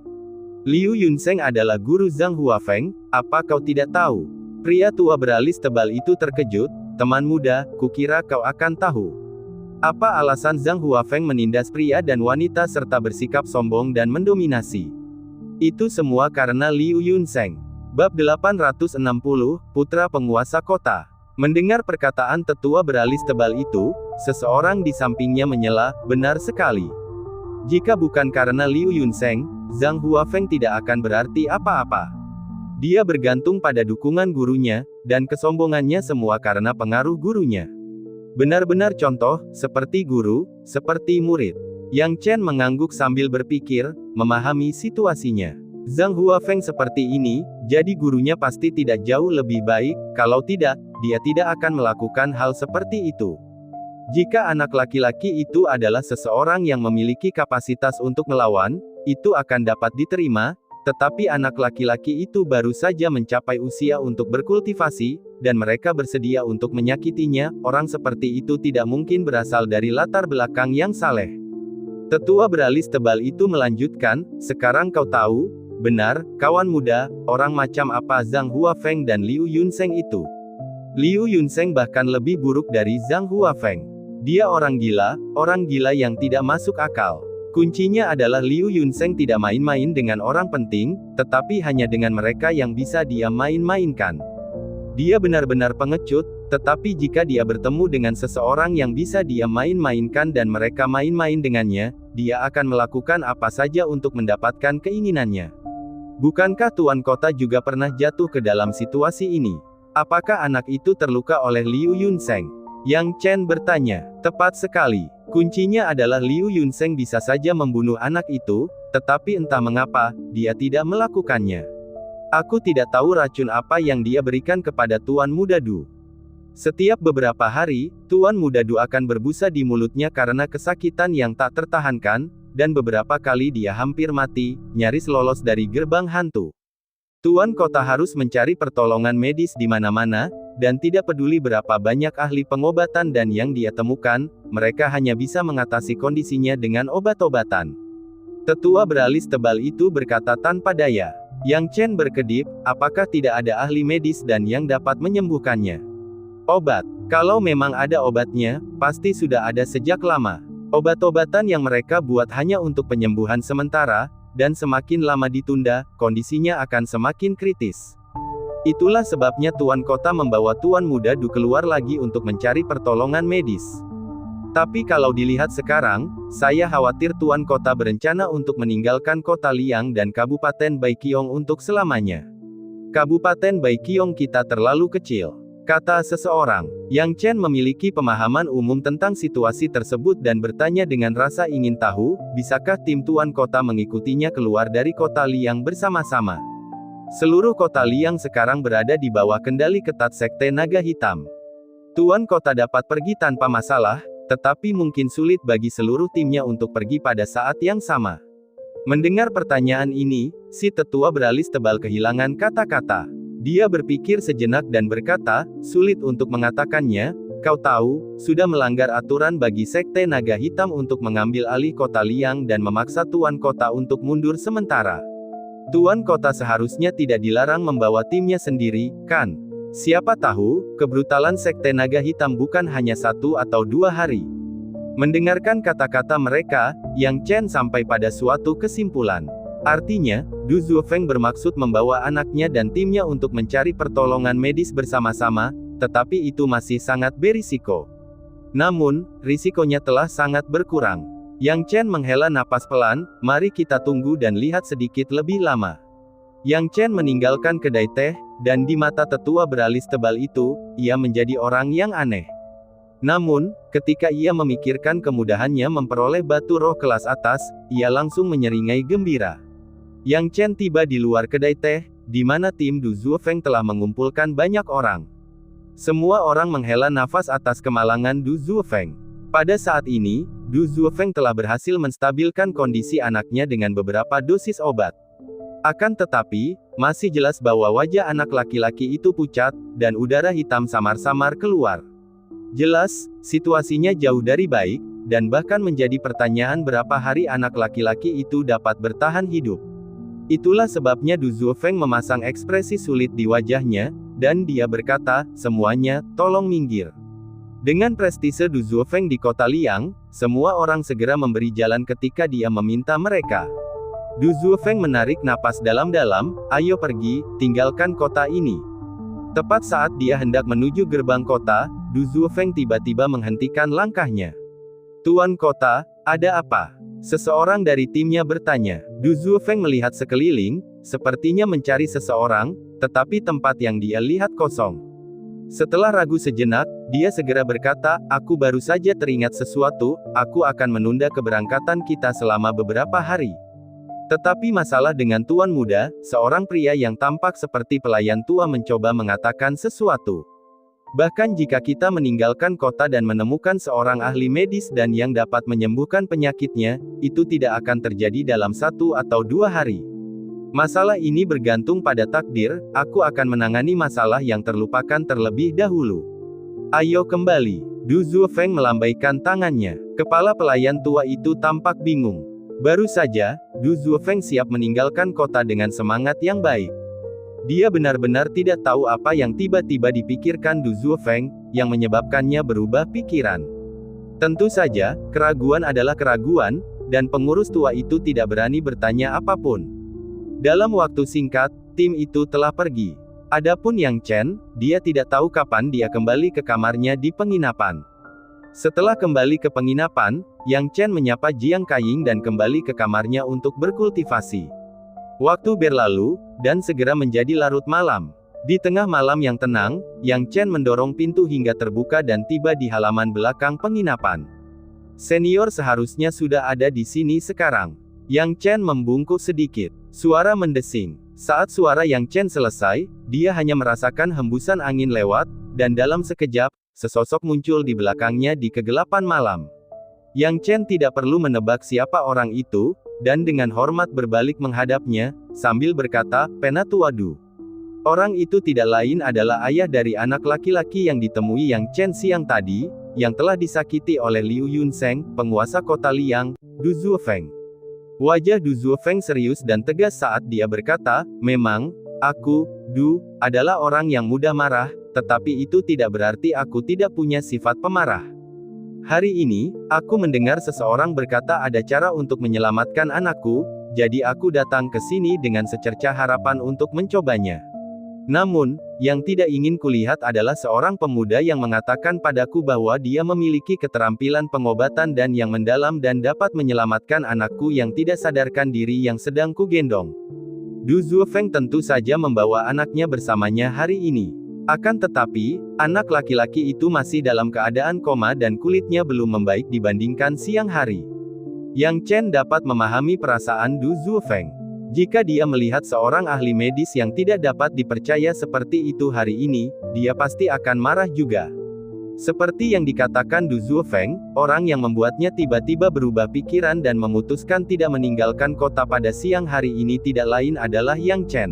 Speaker 1: Liu Yunzheng adalah guru Zhang Huafeng, apa kau tidak tahu? Pria tua beralis tebal itu terkejut, teman muda, kukira kau akan tahu. Apa alasan Zhang Huafeng menindas pria dan wanita serta bersikap sombong dan mendominasi? Itu semua karena Liu Yunzheng. Bab 860, Putra Penguasa Kota. Mendengar perkataan tetua beralis tebal itu, seseorang di sampingnya menyela, benar sekali. Jika bukan karena Liu Yunzheng, Zhang Huafeng tidak akan berarti apa-apa. Dia bergantung pada dukungan gurunya, dan kesombongannya semua karena pengaruh gurunya. Benar-benar contoh, seperti guru, seperti murid. Yang Chen mengangguk sambil berpikir, memahami situasinya. Zhang Huafeng seperti ini, jadi gurunya pasti tidak jauh lebih baik, kalau tidak, dia tidak akan melakukan hal seperti itu. Jika anak laki-laki itu adalah seseorang yang memiliki kapasitas untuk melawan, itu akan dapat diterima, tetapi anak laki-laki itu baru saja mencapai usia untuk berkultivasi, dan mereka bersedia untuk menyakitinya, orang seperti itu tidak mungkin berasal dari latar belakang yang saleh. Tetua beralis tebal itu melanjutkan, sekarang kau tahu, benar, kawan muda, orang macam apa Zhang Huafeng dan Liu Yunzheng itu. Liu Yunzheng bahkan lebih buruk dari Zhang Huafeng. Dia orang gila yang tidak masuk akal. Kuncinya adalah Liu Yunzheng tidak main-main dengan orang penting, tetapi hanya dengan mereka yang bisa dia main-mainkan. Dia benar-benar pengecut, tetapi jika dia bertemu dengan seseorang yang bisa dia main-mainkan dan mereka main-main dengannya, dia akan melakukan apa saja untuk mendapatkan keinginannya. Bukankah Tuan Kota juga pernah jatuh ke dalam situasi ini? Apakah anak itu terluka oleh Liu Yunzheng? Yang Chen bertanya. Tepat sekali. Kuncinya adalah Liu Yunzheng bisa saja membunuh anak itu, tetapi entah mengapa, dia tidak melakukannya. Aku tidak tahu racun apa yang dia berikan kepada Tuan Muda Du. Setiap beberapa hari, Tuan Muda Du akan berbusa di mulutnya karena kesakitan yang tak tertahankan, dan beberapa kali dia hampir mati, nyaris lolos dari gerbang hantu. Tuan Kota harus mencari pertolongan medis di mana-mana, dan tidak peduli berapa banyak ahli pengobatan dan yang dia temukan, mereka hanya bisa mengatasi kondisinya dengan obat-obatan. Tetua beralis tebal itu berkata tanpa daya. Yang Chen berkedip, apakah tidak ada ahli medis dan yang dapat menyembuhkannya? Obat. Kalau memang ada obatnya, pasti sudah ada sejak lama. Obat-obatan yang mereka buat hanya untuk penyembuhan sementara, dan semakin lama ditunda, kondisinya akan semakin kritis. Itulah sebabnya Tuan Kota membawa Tuan Muda Du keluar lagi untuk mencari pertolongan medis. Tapi kalau dilihat sekarang, saya khawatir Tuan Kota berencana untuk meninggalkan Kota Liang dan Kabupaten Baiqiong untuk selamanya. Kabupaten Baiqiong kita terlalu kecil, kata seseorang. Yang Chen memiliki pemahaman umum tentang situasi tersebut dan bertanya dengan rasa ingin tahu, bisakah tim Tuan Kota mengikutinya keluar dari Kota Liang bersama-sama? Seluruh Kota Liang sekarang berada di bawah kendali ketat Sekte Naga Hitam. Tuan Kota dapat pergi tanpa masalah, tetapi mungkin sulit bagi seluruh timnya untuk pergi pada saat yang sama. Mendengar pertanyaan ini, si tetua beralis tebal kehilangan kata-kata. Dia berpikir sejenak dan berkata, sulit untuk mengatakannya, kau tahu, sudah melanggar aturan bagi Sekte Naga Hitam untuk mengambil alih Kota Liang dan memaksa Tuan Kota untuk mundur sementara. Tuan Kota seharusnya tidak dilarang membawa timnya sendiri, kan? Siapa tahu, kebrutalan Sekte Naga Hitam bukan hanya 1 atau 2 hari. Mendengarkan kata-kata mereka, Yang Chen sampai pada suatu kesimpulan. Artinya, Du Zhuofeng bermaksud membawa anaknya dan timnya untuk mencari pertolongan medis bersama-sama, tetapi itu masih sangat berisiko. Namun, risikonya telah sangat berkurang. Yang Chen menghela napas pelan, mari kita tunggu dan lihat sedikit lebih lama. Yang Chen meninggalkan kedai teh, dan di mata tetua beralis tebal itu, ia menjadi orang yang aneh. Namun, ketika ia memikirkan kemudahannya memperoleh batu roh kelas atas, ia langsung menyeringai gembira. Yang Chen tiba di luar kedai teh, di mana tim Du Zhuofeng telah mengumpulkan banyak orang. Semua orang menghela nafas atas kemalangan Du Zhuofeng. Pada saat ini, Du Zhuofeng telah berhasil menstabilkan kondisi anaknya dengan beberapa dosis obat. Akan tetapi, masih jelas bahwa wajah anak laki-laki itu pucat, dan udara hitam samar-samar keluar. Jelas, situasinya jauh dari baik, dan bahkan menjadi pertanyaan berapa hari anak laki-laki itu dapat bertahan hidup. Itulah sebabnya Du Zuofeng memasang ekspresi sulit di wajahnya, dan dia berkata, "Semuanya, tolong minggir." Dengan prestise Du Zuofeng di kota Liang, semua orang segera memberi jalan ketika dia meminta mereka. Du Zuofeng menarik napas dalam-dalam, "Ayo pergi, tinggalkan kota ini." Tepat saat dia hendak menuju gerbang kota, Du Zuofeng tiba-tiba menghentikan langkahnya. "Tuan kota, ada apa?" Seseorang dari timnya bertanya. Du Zuofeng melihat sekeliling, sepertinya mencari seseorang, tetapi tempat yang dia lihat kosong. Setelah ragu sejenak, dia segera berkata, "Aku baru saja teringat sesuatu, aku akan menunda keberangkatan kita selama beberapa hari." Tetapi masalah dengan tuan muda, seorang pria yang tampak seperti pelayan tua mencoba mengatakan sesuatu. "Bahkan jika kita meninggalkan kota dan menemukan seorang ahli medis dan yang dapat menyembuhkan penyakitnya, itu tidak akan terjadi dalam 1 atau 2 hari. Masalah ini bergantung pada takdir, aku akan menangani masalah yang terlupakan terlebih dahulu. Ayo kembali." Du Zuofeng melambaikan tangannya. Kepala pelayan tua itu tampak bingung. Baru saja, Du Zuofeng siap meninggalkan kota dengan semangat yang baik. Dia benar-benar tidak tahu apa yang tiba-tiba dipikirkan Du Zuofeng, yang menyebabkannya berubah pikiran. Tentu saja, keraguan adalah keraguan, dan pengurus tua itu tidak berani bertanya apapun. Dalam waktu singkat, tim itu telah pergi. Adapun Yang Chen, dia tidak tahu kapan dia kembali ke kamarnya di penginapan. Setelah kembali ke penginapan, Yang Chen menyapa Jiang Kaiying dan kembali ke kamarnya untuk berkultivasi. Waktu berlalu, dan segera menjadi larut malam. Di tengah malam yang tenang, Yang Chen mendorong pintu hingga terbuka dan tiba di halaman belakang penginapan. "Senior seharusnya sudah ada di sini sekarang." Yang Chen membungkuk sedikit. Suara mendesing. Saat suara Yang Chen selesai, dia hanya merasakan hembusan angin lewat, dan dalam sekejap, sesosok muncul di belakangnya di kegelapan malam. Yang Chen tidak perlu menebak siapa orang itu, dan dengan hormat berbalik menghadapnya, sambil berkata, "Penatua Du." Orang itu tidak lain adalah ayah dari anak laki-laki yang ditemui Yang Chen siang tadi, yang telah disakiti oleh Liu Yunseng, penguasa kota Liang, Du Zuofeng. Wajah Du Zuofeng serius dan tegas saat dia berkata, "Memang, aku, Du, adalah orang yang mudah marah, tetapi itu tidak berarti aku tidak punya sifat pemarah. Hari ini, aku mendengar seseorang berkata ada cara untuk menyelamatkan anakku, jadi aku datang ke sini dengan secercah harapan untuk mencobanya. Namun, yang tidak ingin kulihat adalah seorang pemuda yang mengatakan padaku bahwa dia memiliki keterampilan pengobatan dan yang mendalam dan dapat menyelamatkan anakku yang tidak sadarkan diri yang sedang kugendong." Du Zuofeng tentu saja membawa anaknya bersamanya hari ini. Akan tetapi, anak laki-laki itu masih dalam keadaan koma dan kulitnya belum membaik dibandingkan siang hari. Yang Chen dapat memahami perasaan Du Zuofeng. Jika dia melihat seorang ahli medis yang tidak dapat dipercaya seperti itu hari ini, dia pasti akan marah juga. Seperti yang dikatakan Du Zuofeng, orang yang membuatnya tiba-tiba berubah pikiran dan memutuskan tidak meninggalkan kota pada siang hari ini tidak lain adalah Yang Chen.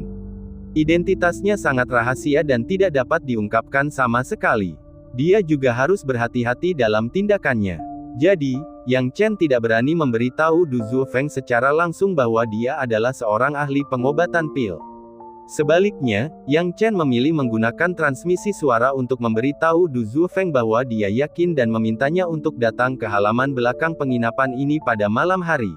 Speaker 1: Identitasnya sangat rahasia dan tidak dapat diungkapkan sama sekali. Dia juga harus berhati-hati dalam tindakannya. Jadi, Yang Chen tidak berani memberitahu Du Zuofeng secara langsung bahwa dia adalah seorang ahli pengobatan pil. Sebaliknya, Yang Chen memilih menggunakan transmisi suara untuk memberitahu Du Zuofeng bahwa dia yakin dan memintanya untuk datang ke halaman belakang penginapan ini pada malam hari.